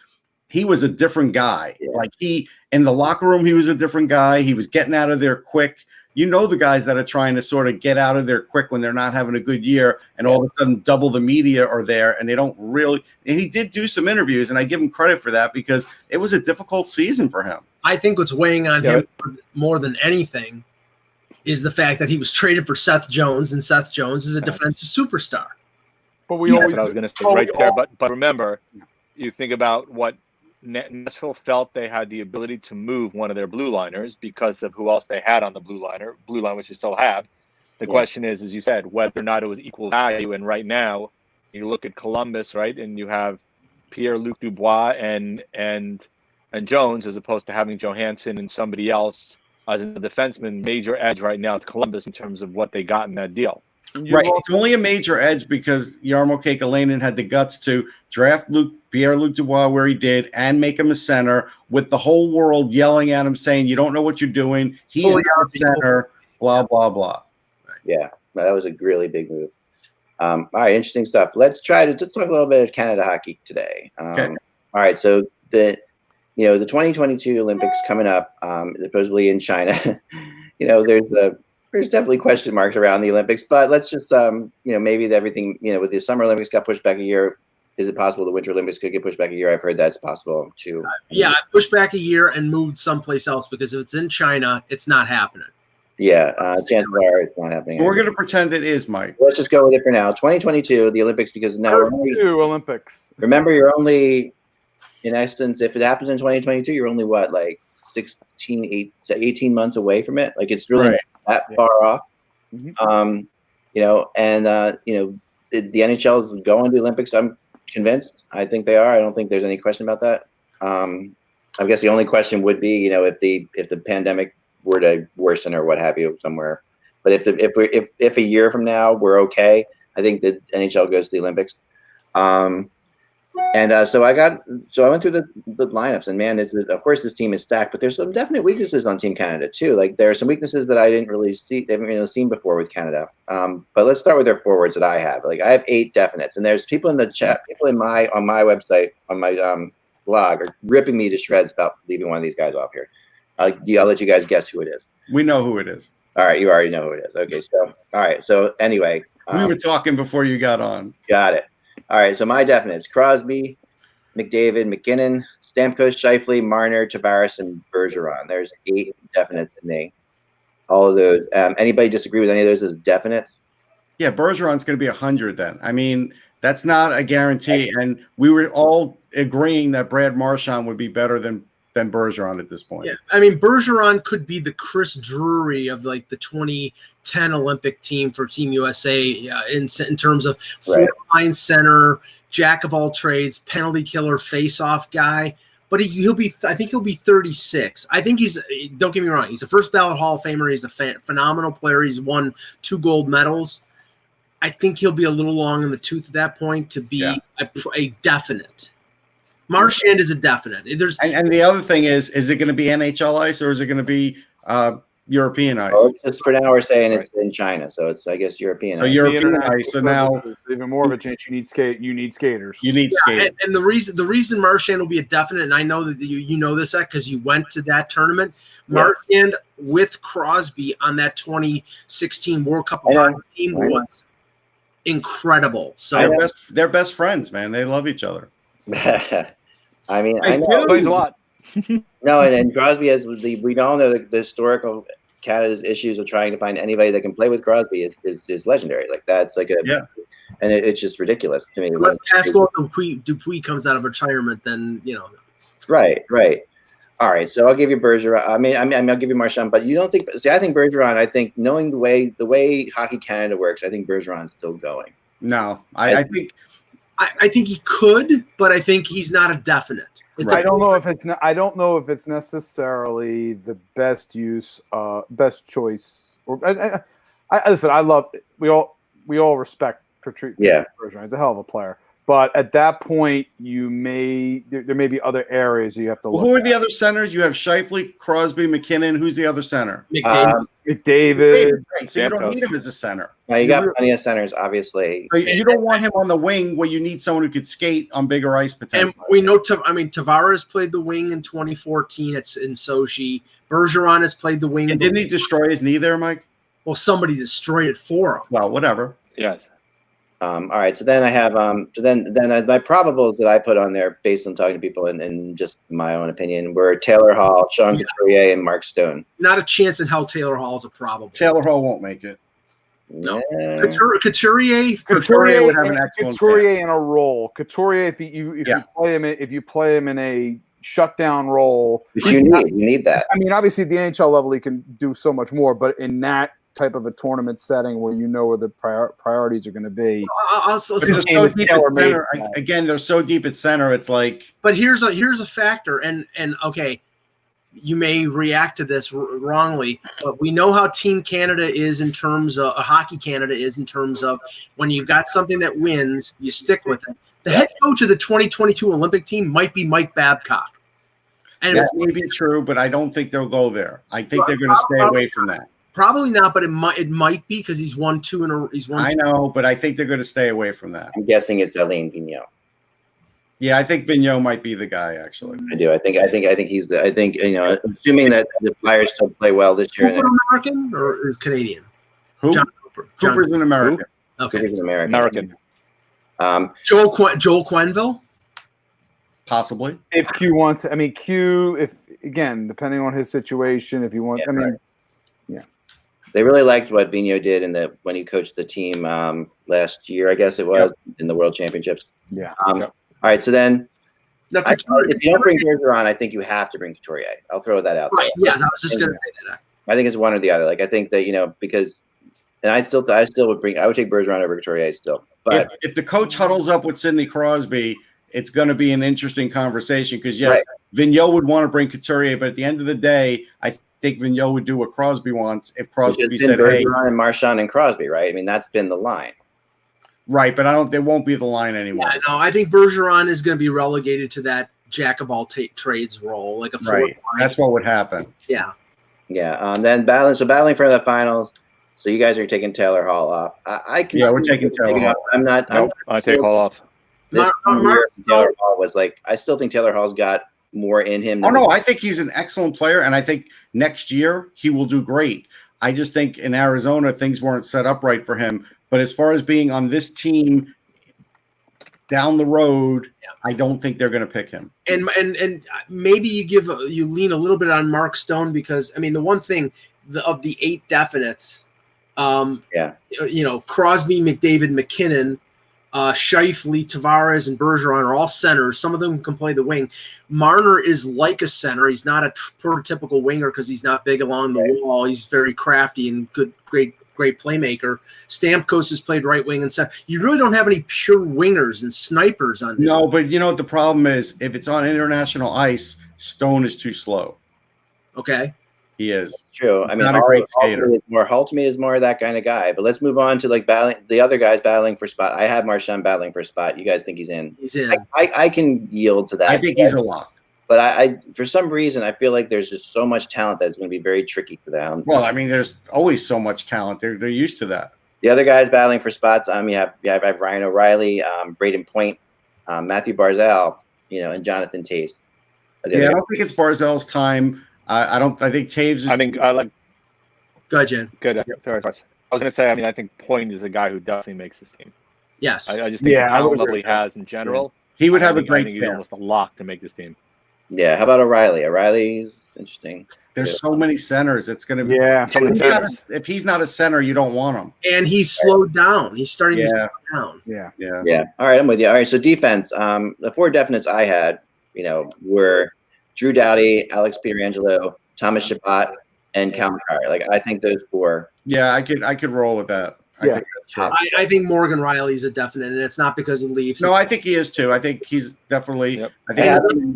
he was a different guy. Yeah. Like in the locker room, he was a different guy. He was getting out of there quick. The guys that are trying to sort of get out of there quick when they're not having a good year, and all of a sudden double the media are there, and they don't really. And he did do some interviews, and I give him credit for that, because it was a difficult season for him. I think what's weighing on him more than anything is the fact that he was traded for Seth Jones, and Seth Jones is a defensive superstar. But that's what I was going to say right there. But remember, you think about what Nashville felt they had the ability to move one of their blue liners because of who else they had on the blue line, which they still have. The question is, as you said, whether or not it was equal value. And right now, you look at Columbus, right, and you have Pierre-Luc Dubois and Jones, as opposed to having Johansson and somebody else as a defenseman. Major edge right now to Columbus in terms of what they got in that deal. Right, it's only a major edge because Jarmo Kekalainen had the guts to draft Pierre-Luc Dubois where he did and make him a center, with the whole world yelling at him saying, you don't know what you're doing. He's not a center, blah, blah, blah. Yeah, that was a really big move. All right, interesting stuff. Let's talk a little bit of Canada hockey today. Okay. All right, so the 2022 Olympics coming up, supposedly in China. There's definitely question marks around the Olympics, but let's just maybe everything with the Summer Olympics got pushed back a year. Is it possible the Winter Olympics could get pushed back a year? I've heard that's possible too. Yeah, pushed back a year and moved someplace else, because if it's in China, it's not happening. Yeah, chances are it's not happening. We're going to pretend it is, Mike. Let's just go with it for now. 2022, the Olympics, because now we're only Olympics. Remember, you're only, in essence, if it happens in 2022, you're only what, like 18 months away from it. Like, it's really not that far off. Mm-hmm. The NHL is going to the Olympics. I'm convinced. I think they are. I don't think there's any question about that. I guess the only question would be, if the pandemic were to worsen or what have you somewhere. But if a year from now we're okay, I think the NHL goes to the Olympics. So I went through the lineups, and man, of course this team is stacked, but there's some definite weaknesses on Team Canada too. Like, there are some weaknesses that I haven't really seen before with Canada. But let's start with their forwards that I have. Like, I have 8 definites, and there's people in the chat, people on my website, on my blog, are ripping me to shreds about leaving one of these guys off here. I'll let you guys guess who it is. We know who it is. All right, you already know who it is. Okay, so all right, so anyway, we were talking before you got on. Got it. All right, so my definites: Crosby, McDavid, McKinnon, Stamkos, Scheifele, Marner, Tavares, and Bergeron. There's 8 definites to me. All of those. Anybody disagree with any of those as definites? Yeah, Bergeron's going to be 100 then. I mean, that's not a guarantee. And we were all agreeing that Brad Marchand would be better than than Bergeron at this point. Yeah, I mean Bergeron could be the Chris Drury of like the 2010 Olympic team for Team USA in terms of four-line center, jack of all trades, penalty killer, face-off guy. But he'll be. I think he'll be 36. I think he's. Don't get me wrong. He's a first ballot Hall of Famer. He's a phenomenal player. He's won 2 gold medals. I think he'll be a little long in the tooth at that point to be a definite. Marchand is a definite. And the other thing is it going to be NHL ice or is it going to be European ice? Oh, just for now, we're saying it's in China, so it's I guess European. So ice. European ice. So now even more of a chance. You need skaters. You need skaters. And the reason Marchand will be a definite, and I know that you know this because you went to that tournament. Marchand with Crosby on that 2016 World Cup of Hockey team was incredible. So they're best friends, man. They love each other. I mean, I know Explains a lot. No, and Crosby has we all know the historical Canada's issues of trying to find anybody that can play with Crosby is legendary. Like that's like and it's just ridiculous to me. Unless Pascal Dupuis comes out of retirement, then Right. All right, so I'll give you Bergeron. I mean, I'll give you Marchand, but you don't think? See, I think Bergeron. I think knowing the way Hockey Canada works, I think Bergeron's still going. No, I think he could, but I think he's not a definite. I don't know if it's necessarily the best choice. Or listen, I love it. We all respect Patrice Bergeron. He's a hell of a player. But at that point, there may be other areas you have to look. Who are the other centers? You have Scheifele, Crosby, McKinnon. Who's the other center? McDavid. So you don't need him as a center. Now you got plenty of centers, obviously. So you don't want him on the wing where you need someone who could skate on bigger ice potentially. And we know, Tavares played the wing in 2014 in Sochi. Bergeron has played the wing. And didn't he destroy his knee there, Mike? Well, somebody destroyed it for him. Well, whatever. Yes. All right, so then I have my probables that I put on there based on talking to people and just my own opinion were Taylor Hall, Sean Couturier, and Mark Stone. Not a chance in hell Taylor Hall is a probable. Taylor Hall won't make it. No. Couturier would have an excellent Couturier in a role. Couturier, if you play him in a shutdown role, you need that. I mean, obviously at the NHL level he can do so much more, but in that type of a tournament setting where you know where the priorities are going to be. Again, they're so deep at center. It's like, but here's a factor, and okay, you may react to this wrongly, but we know how Team Canada is in terms of Hockey Canada is in terms of when you've got something that wins, you stick with it. The head coach of the 2022 Olympic team might be Mike Babcock. And that may be true, but I don't think they'll go there. I think they're going to stay away from that. Probably not, but it might be because he's won two in a. I know, but I think they're going to stay away from that. I'm guessing it's Alain Vigneault. Yeah, I think Vigneault might be the guy. Actually, I do. I think he's the. I think assuming that the Flyers still play well this year. Cooper American or is Canadian? Who? John Cooper. Cooper's an American. Who? Okay, Cooper's an American. Joel Quenneville. Possibly. If Q wants, if again, depending on his situation, if you want, They really liked what Vigneault did when he coached the team last year, I guess it was, in the World Championships. Yeah. All right, so then if you don't bring Bergeron, I think you have to bring Couturier. I'll throw that out there. Yes, I was just going to say that. I think it's one or the other. Like I think that because, and I still would take Bergeron over Couturier still. But if the coach huddles up with Sidney Crosby, it's going to be an interesting conversation because Vigneault would want to bring Couturier, but at the end of the day, I think Vigneault would do what Crosby wants if Crosby said, "Hey, Bergeron and Marchand and Crosby," right? I mean, that's been the line, right? But there won't be the line anymore. Yeah, no, I think Bergeron is going to be relegated to that jack of all trades role, like a fourth line. That's what would happen. Yeah. Then battling for the finals. So you guys are taking Taylor Hall off. We're taking Taylor Hall. I'm not. I take Hall off. This year, Taylor Hall was like. I still think Taylor Hall's got more in him. I think he's an excellent player, and I think next year he will do great. I just think in Arizona things weren't set up right for him. But as far as being on this team down the road, I don't think they're going to pick him. And maybe you lean a little bit on Mark Stone because the one thing of the 8 definites, Crosby, McDavid, McKinnon. Scheifele, Tavares, and Bergeron are all centers. Some of them can play the wing. Marner is like a center. He's not a prototypical winger because he's not big along the wall. He's very crafty and great playmaker. Stamkos has played right wing and center. You really don't have any pure wingers and snipers on this. No, but you know what the problem is? If it's on international ice, Stone is too slow. Okay. He is. True. I mean, not a great skater. Holtby is more that kind of guy. But let's move on to like the other guys battling for spot. I have Marchand battling for spot. You guys think he's in? He's in. I can yield to that. I think he's a lock. But I for some reason I feel like there's just so much talent that it's going to be very tricky for them. Well, I mean, there's always so much talent. They're used to that. The other guys battling for spots. You have Ryan O'Reilly, Braden Point, Matthew Barzal, and Jonathan Taves. Yeah, I don't think it's Barzal's time. I think Taves is. I think I like. Go ahead, Jen. Good. Sorry, Russ. I was going to say. I mean, I think Point is a guy who definitely makes this team. Yes. I just think the talent level he has in general. He would have a I great. think he's almost a lock to make this team. Yeah. How about O'Reilly? O'Reilly's interesting. There's so many centers. It's going to be. Yeah. If he's not a center, you don't want him. And he's slowed down. He's starting to slow down. Yeah. All right, I'm with you. All right, so defense. The four definites I had, were Drew Doughty, Alex Pietrangelo, Thomas Chabot, and Cal McCarr. Like I think those four. Yeah, I could roll with that. Yeah. I think Morgan Riley's a definite, and it's not because he leaves. No, I think he is too. I think he's definitely. Yep.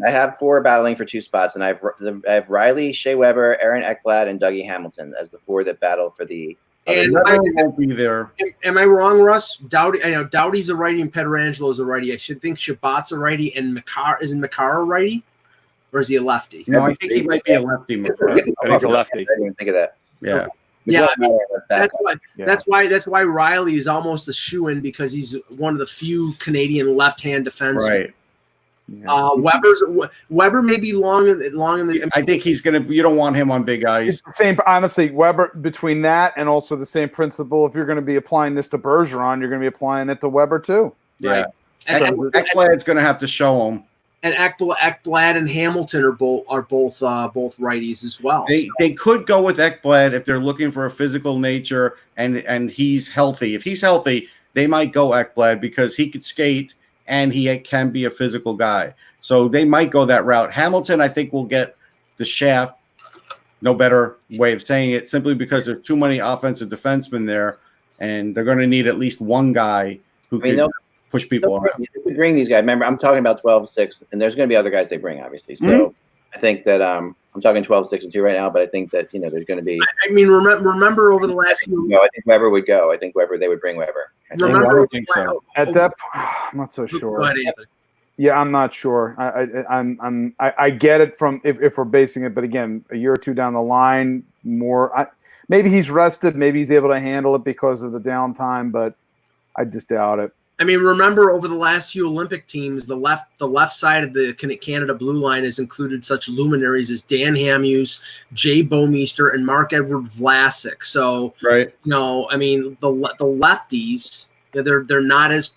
I have four battling for two spots, and I have Riley, Shea Weber, Aaron Ekblad, and Dougie Hamilton as the four that battle for the. And won't be there. Am I wrong, Russ? Doughty, I know Doughty's a righty and Pietrangelo's a righty. I should think Chabot's a righty, and isn't McCarr a righty, or is he a lefty? No, I think he might be a lefty. I think he's a lefty. I didn't even think of that. Yeah. Yeah, I mean, that's why Riley is almost a shoo-in because he's one of the few Canadian left-hand defensemen. Right. Yeah. Weber may be long in the. I think he's gonna. You don't want him on big ice. It's the same. Honestly, Weber, between that and also the same principle, if you're going to be applying this to Bergeron, you're going to be applying it to Weber too. Yeah. Right. Ekblad's going to have to show him. And Ekblad and Hamilton are both righties as well. They could go with Ekblad if they're looking for a physical nature and he's healthy. If he's healthy, they might go Ekblad because he could skate and he can be a physical guy. So they might go that route. Hamilton, I think, will get the shaft. No better way of saying it, simply because there's too many offensive defensemen there, and they're going to need at least one guy who can push people around. You could bring these guys. Remember, I'm talking about 12-6, and there's going to be other guys they bring, obviously. So I think that I'm talking 12-6 and 2 right now, but I think that there's going to be. I mean, remember over the last few. I think Weber would go. I think Weber they would bring Weber. I don't think so. At that, I'm not so sure. Go ahead, Anthony. Yeah, I'm not sure. I get it from if we're basing it, but again, a year or two down the line, maybe he's rested, maybe he's able to handle it because of the downtime, but I just doubt it. I mean, remember over the last few Olympic teams, the left side of the Canada blue line has included such luminaries as Dan Hamhuis, Jay Bouwmeester, and Marc-Edouard Vlasic. So, right, I mean, the lefties, they're not as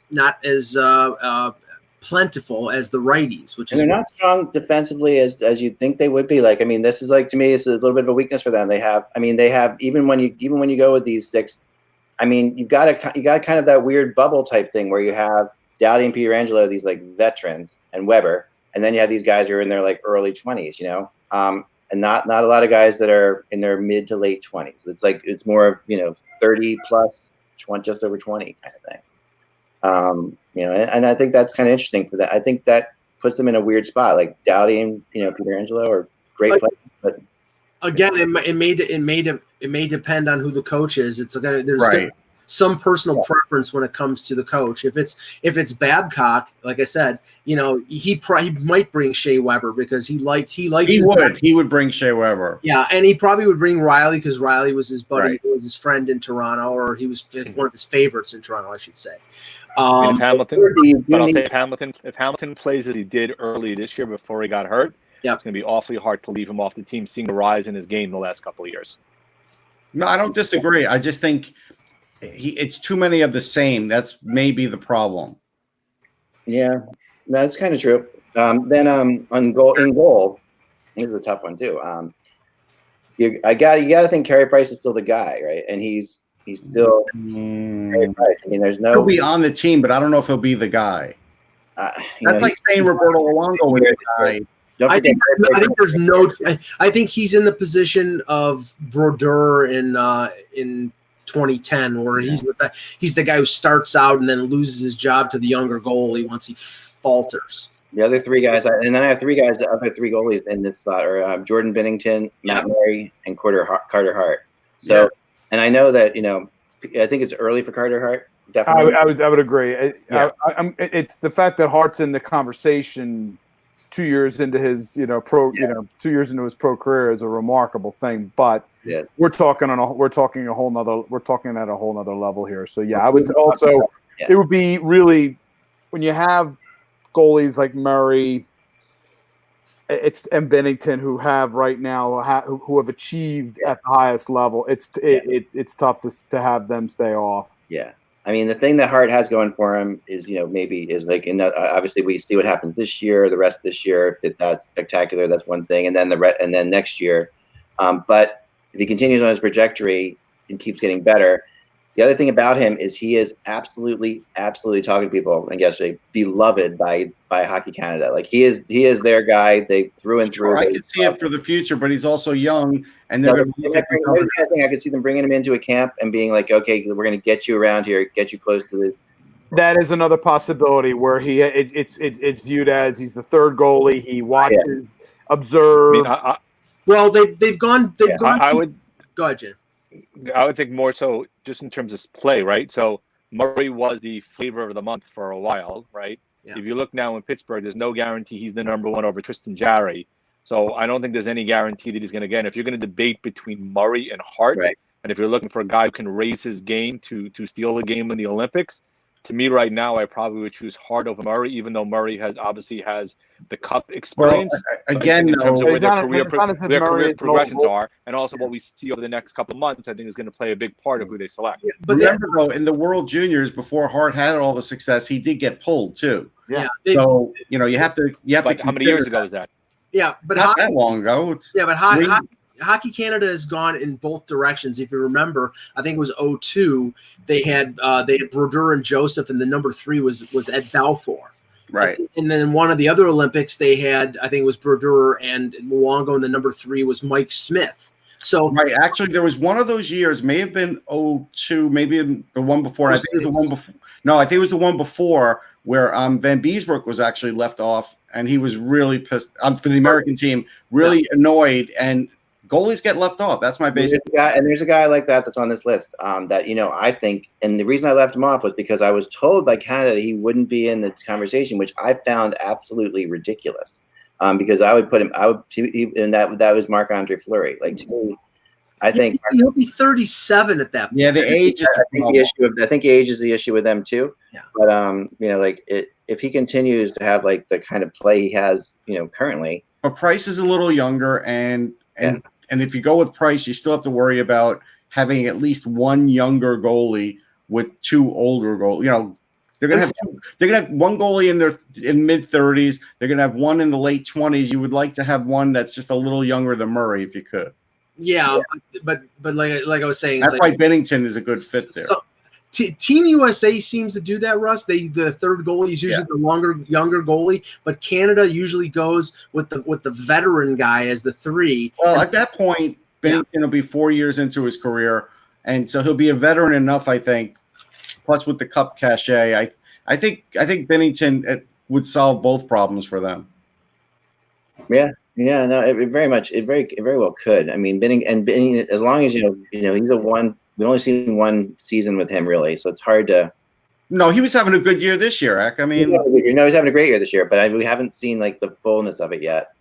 plentiful as the righties, which is they're not strong defensively as you'd think they would be. Like, I mean, this is like, to me, it's a little bit of a weakness for them. They have even when you go with these six. I mean, you got kind of that weird bubble type thing where you have Doughty and Pietrangelo, these like veterans, and Weber, and then you have these guys who are in their like early 20s, and not a lot of guys that are in their mid to late 20s. It's more of 30 plus 20, just over 20 kind of thing. And I think that's kind of interesting for that. I think that puts them in a weird spot. Like Doughty and Pietrangelo are great players, but again, it may depend on who the coach is. There's some personal preference when it comes to the coach. If it's Babcock, like I said, he might bring Shea Weber because he would bring Shea Weber. Yeah, and he probably would bring Riley because Riley was his buddy, was his friend in Toronto, or he was one of his favorites in Toronto, I should say. If Hamilton plays as he did early this year before he got hurt, it's going to be awfully hard to leave him off the team, seeing the rise in his game the last couple of years. No, I don't disagree. I just think it's too many of the same. That's maybe the problem. Yeah, that's kind of true. Then in goal, this is a tough one too. You got to think Carey Price is still the guy, right? And he's he's still very priced. I mean, there's no. He'll be on the team, but I don't know if he'll be the guy. That's like saying Roberto Luongo was the guy. I think there's no. I think he's in the position of Brodeur in 2010, where he's the guy who starts out and then loses his job to the younger goalie once he falters. The other three guys, and then I have three guys. The other three goalies in this spot are Jordan Binnington, Matt Murray, and Carter Hart. So, and I know that I think it's early for Carter Hart. Definitely, I would agree. It's the fact that Hart's in the conversation 2 years into his 2 years into his pro career is a remarkable thing. But we're talking at a whole nother level here. So I would also it would be really when you have goalies like Murray, and Binnington who have right now who have achieved at the highest level. It's tough to have them stay off. Yeah. I mean, the thing that Hart has going for him is, obviously we see what happens this year, the rest of this year. If that's spectacular, that's one thing, and then next year. But if he continues on his trajectory and keeps getting better, the other thing about him is he is absolutely talking to people. I guess beloved by Hockey Canada. Like he is their guy. They through and through. I can see it for the future, but he's also young, and they're going to. I could see them bringing him into a camp and being like, "Okay, we're going to get you around here, get you close to this." That is another possibility where it's viewed as he's the third goalie. He watches, observes. Well, they've gone. I would go ahead, Jim. I would think more so just in terms of play, right? So Murray was the flavor of the month for a while, right? Yeah. If you look now in Pittsburgh, there's no guarantee he's the number one over Tristan Jarry. So I don't think there's any guarantee that he's going to get. If you're going to debate between Murray and Hart, and if you're looking for a guy who can raise his game to steal the game in the Olympics, to me right now, I probably would choose Hart over Murray, even though Murray obviously has the cup experience. Well, again, in terms of where their career progressions are, and also what we see over the next couple of months, I think is going to play a big part of who they select. Yeah, but remember, though, in the World Juniors, before Hart had all the success, he did get pulled too. Yeah. So you have to. How many years ago was that? Yeah, but not that long ago. Hockey Canada has gone in both directions. If you remember, I think it was 2002. They had Brodeur and Joseph, and the number 3 was Ed Balfour. Right. And then one of the other Olympics, they had, I think it was Brodeur and Luongo, and the number 3 was Mike Smith. So actually, there was one of those years, may have been 2002, maybe the one before. I think it was the one before. No, I think it was the one before where Van Beesbroek was actually left off, and he was really pissed for the American team, really annoyed. And goalies get left off. That's my basic. There's a guy like that that's on this list that I think, and the reason I left him off was because I was told by Canada he wouldn't be in the conversation, which I found absolutely ridiculous. Because I would put him, and that was Marc-Andre Fleury. Like to me, I think he'll be 37 at that point. Yeah, the age. I think age is the issue with them too. Yeah. But if he continues to have like the kind of play he has, currently. But Price is a little younger, and if you go with Price, you still have to worry about having at least one younger goalie with 2 older goalies. They're gonna have one goalie in mid-30s. They're gonna have one in the late 20s. You would like to have one that's just a little younger than Murray, if you could. Yeah, but like I was saying, that's why Binnington is a good fit there. So, Team USA seems to do that, Russ. The third goalie is usually the younger goalie, but Canada usually goes with the veteran guy as the 3. Well, at that point, Binnington will be 4 years into his career, and so he'll be a veteran enough, I think. Plus, with the cup cachet, I think Binnington would solve both problems for them. Yeah, no, it very well could. I mean, Binnington, as long as he's a one. We've only seen one season with him, really, so it's hard to. No, he was having a good year this year, Eck. I mean, he's having a great year this year, but we haven't seen like the fullness of it yet.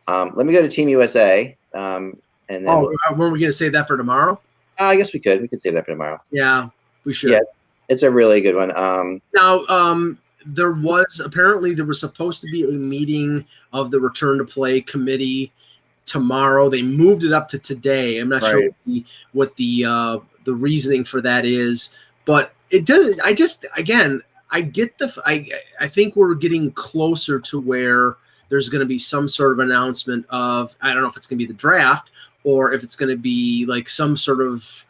Let me go to Team USA, and then. Oh, weren't we going to save that for tomorrow? I guess we could. We could save that for tomorrow. Yeah, we should. Yeah, it's a really good one. Now, there was supposed to be a meeting of the Return to Play committee tomorrow. They moved it up to today. I'm not sure what the reasoning for that is, but it does. I think we're getting closer to where there's going to be some sort of announcement of, I don't know if it's going to be the draft or if it's going to be like some sort of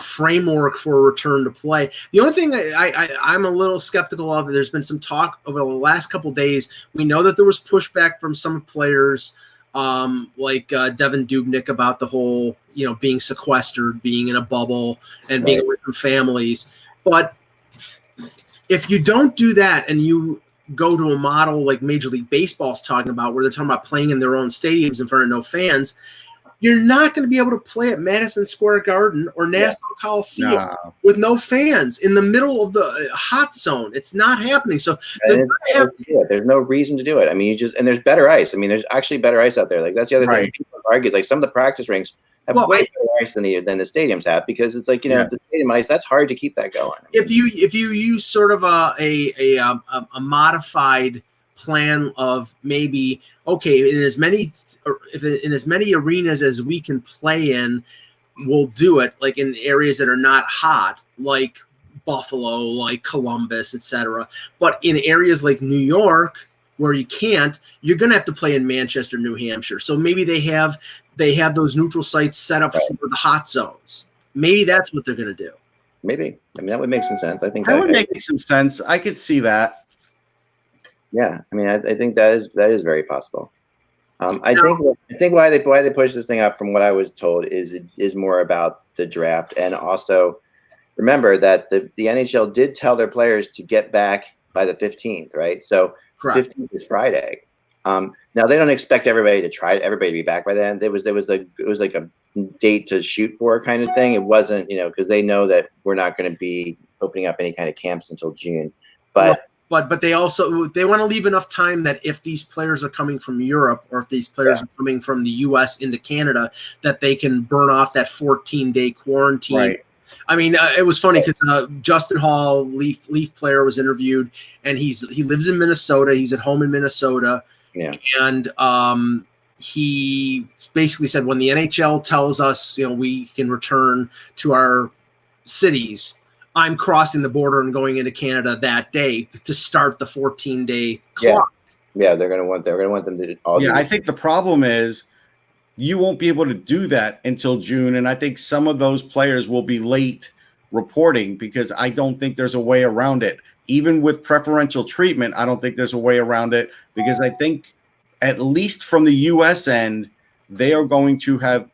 framework for a return to play. The only thing I'm a little skeptical of, there's been some talk over the last couple of days. We know that there was pushback from some players, like Devin Dubnyk, about the whole, being sequestered, being in a bubble, and being away from families. But if you don't do that and you go to a model like Major League Baseball's talking about, where they're talking about playing in their own stadiums in front of no fans, you're not going to be able to play at Madison Square Garden or Nassau Coliseum with no fans in the middle of the hot zone. It's not happening. So there's no reason to do it. I mean, and there's better ice. I mean, there's actually better ice out there. Like, that's the other thing. People argue, like, some of the practice rinks have way better ice than the stadiums have, because it's like, the stadium ice, that's hard to keep that going. I mean, if you use sort of a modified plan of maybe, okay, in as many arenas as we can play in, we'll do it, like in areas that are not hot, like Buffalo, like Columbus, etc. But in areas like New York, where you can't, you're going to have to play in Manchester, New Hampshire. So maybe they have those neutral sites set up for the hot zones. Maybe that's what they're going to do. Maybe. I mean, that would make some sense. I think that would make some sense. I could see that. Yeah, I mean, I think that is very possible. I think why they push this thing up, from what I was told, is more about the draft, and also remember that the NHL did tell their players to get back by the 15th, right? So 15th is Friday. Now they don't expect everybody to be back by then. It was like a date to shoot for kind of thing. It wasn't, because they know that we're not going to be opening up any kind of camps until June, but. But they want to leave enough time that if these players are coming from Europe, or if these players are coming from the U.S. into Canada, that they can burn off that 14-day quarantine. Right. I mean, it was funny because Justin Hall, Leaf player, was interviewed, and he lives in Minnesota. He's at home in Minnesota. Yeah. And he basically said, when the NHL tells us, we can return to our cities, I'm crossing the border and going into Canada that day to start the 14-day clock. Yeah, they're going to want them to all. Yeah, I think the problem is you won't be able to do that until June, and I think some of those players will be late reporting, because I don't think there's a way around it. Even with preferential treatment, I don't think there's a way around it, because I think, at least from the U.S. end, they are going to have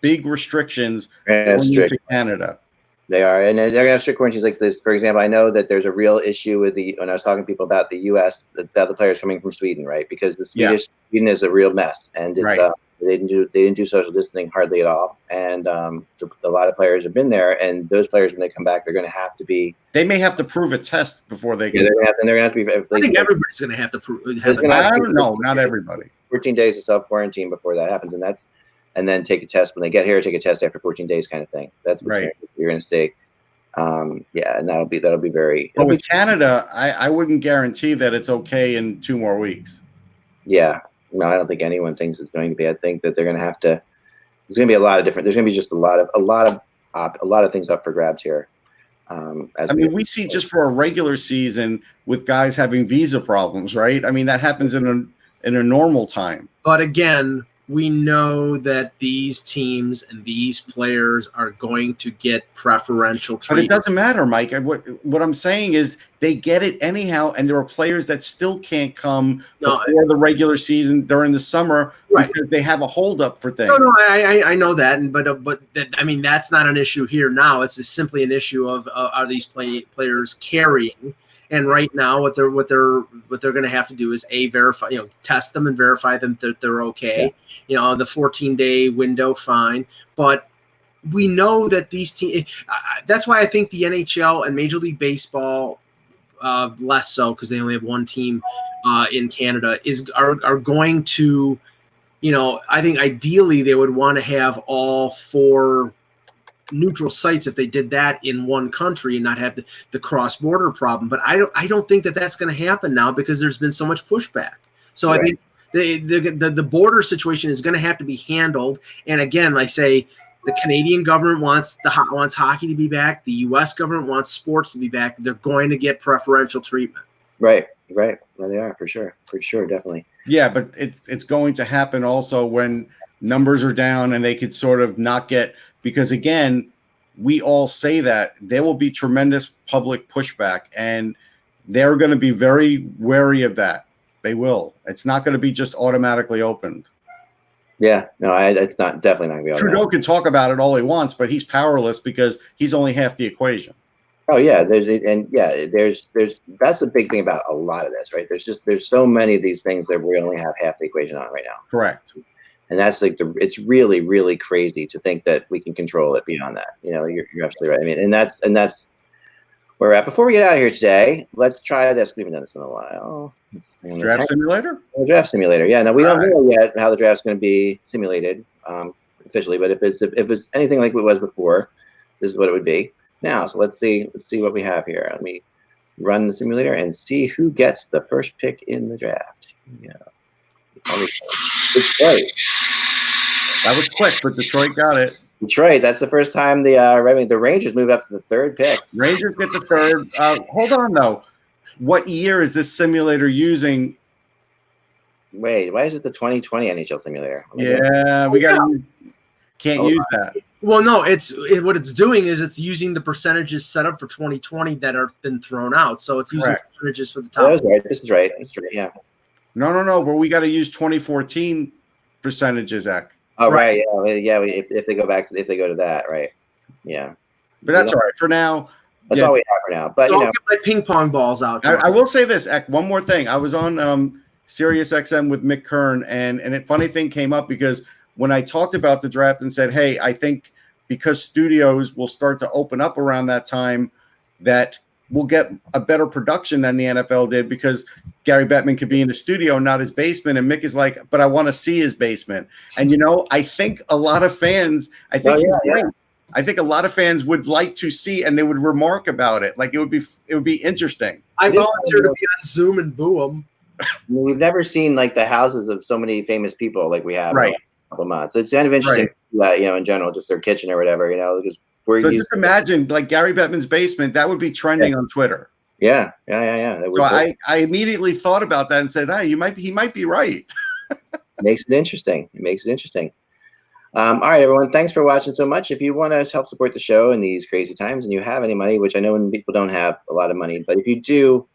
big restrictions going into Canada. They are, and they're going to have strict quarantines like this. For example, I know that there's a real issue with when I was talking to people about the U.S., the players coming from Sweden, right? Because Sweden is a real mess, and it's, they didn't do social distancing hardly at all, and a lot of players have been there, and those players, when they come back, they're going to have to be. They may have to prove a test before they get. Yeah, they're going to have to be. I think everybody's going to have to prove. No, not everybody. 14 days of self quarantine before that happens, and then take a test when they get here. Take a test after 14 days, kind of thing. That's what you're going to stay. And that'll be very. But with Canada, I wouldn't guarantee that it's okay in 2 more weeks. Yeah, no, I don't think anyone thinks it's going to be. I think that they're going to have to. There's going to be a lot of different. There's going to be just a lot of things up for grabs here. We see just for a regular season with guys having visa problems, right? I mean, that happens in a normal time. But again, we know that these teams and these players are going to get preferential treatment. But it doesn't matter, Mike. What I'm saying is they get it anyhow, and there are players that still can't come before the regular season during the summer because they have a holdup for things. No, I know that, but I mean, that's not an issue here now. It's just simply an issue of are these players carrying? And right now, what they're going to have to do is verify, test them and verify them that they're okay. Yeah. The 14-day window, fine. But we know that these teams. That's why I think the NHL and Major League Baseball, less so because they only have one team in Canada, are going to, I think ideally they would want to have all 4 neutral sites if they did that in one country and not have the cross-border problem. But I don't think that that's going to happen now because there's been so much pushback. So I think the border situation is going to have to be handled. And again, I say the Canadian government wants hockey to be back. The U.S. government wants sports to be back. They're going to get preferential treatment. Right. Well, they are for sure, definitely. Yeah, but it's going to happen also when numbers are down and they could sort of not get. Because again, we all say that, there will be tremendous public pushback, and they're going to be very wary of that. They will. It's not going to be just automatically opened. Yeah, no, it's definitely not going to be Trudeau can talk about it all he wants, but he's powerless because he's only half the equation. Oh yeah, there's that's the big thing about a lot of this, right? There's so many of these things that we only have half the equation on right now. Correct. And that's like it's really, really crazy to think that we can control it beyond that. You're absolutely right. I mean, and that's where we're at. Before we get out of here today, let's try this. We haven't done this in a while. Draft simulator? Draft simulator. Yeah, no, we don't know yet how the draft's going to be simulated officially, but if it's anything like it was before, this is what it would be. Now, so let's see what we have here. Let me run the simulator and see who gets the first pick in the draft. Yeah. Detroit. That was quick, but Detroit got it. Detroit. That's the first time the Rangers move up to the third pick. Rangers get the third. Hold on though. What year is this simulator using? Wait, why is it the 2020 NHL simulator? Yeah, can't use that. Well, no, what it's doing is it's using the percentages set up for 2020 that have been thrown out. So it's using percentages for the top. That's right. This is right. That's right. Yeah. No. But we got to use 2014 percentages, Eck. Oh, right. Yeah. If they go to that, right. Yeah. But that's all right for now. That's all we have for now. But so I'll get my ping pong balls out. I will say this, Eck, one more thing. I was on Sirius XM with Mick Kern, and a funny thing came up because when I talked about the draft and said, hey, I think because studios will start to open up around that time, that we'll get a better production than the NFL did because Gary Bettman could be in the studio, not his basement. And Mick is like, but I want to see his basement. And, I think a lot of fans, I think a lot of fans would like to see, and they would remark about it. Like it would be interesting. I volunteer to be on Zoom and boo them. We've never seen like the houses of so many famous people like we have. Right. Couple months. It's kind of interesting that in general, just their kitchen or whatever, because just imagine like Gary Bettman's basement, that would be trending on Twitter. Yeah. So I immediately thought about that and said, hey, he might be right. Makes it interesting. All right, everyone. Thanks for watching so much. If you want to help support the show in these crazy times and you have any money, which I know when people don't have a lot of money, but if you do,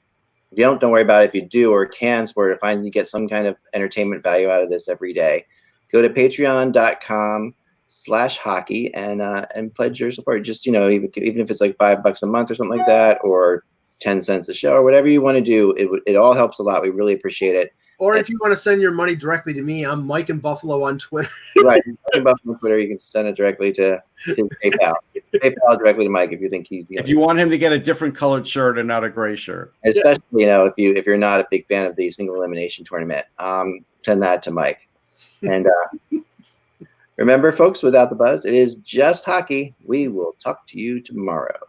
don't worry about it. If you do or can support it, find you get some kind of entertainment value out of this every day. Go to patreon.com/hockey and pledge your support. Just, even if it's like $5 a month or something like that, or 10 cents a show or whatever you want to do, it all helps a lot. We really appreciate it. Or if you want to send your money directly to me, I'm Mike in Buffalo on Twitter. Right. Mike in Buffalo on Twitter, you can send it directly to his PayPal. PayPal directly to Mike if you think he's if you want him to get a different colored shirt and not a gray shirt. Especially, if you're not a big fan of the single elimination tournament, send that to Mike. And remember, folks, without the buzz, it is just hockey. We will talk to you tomorrow.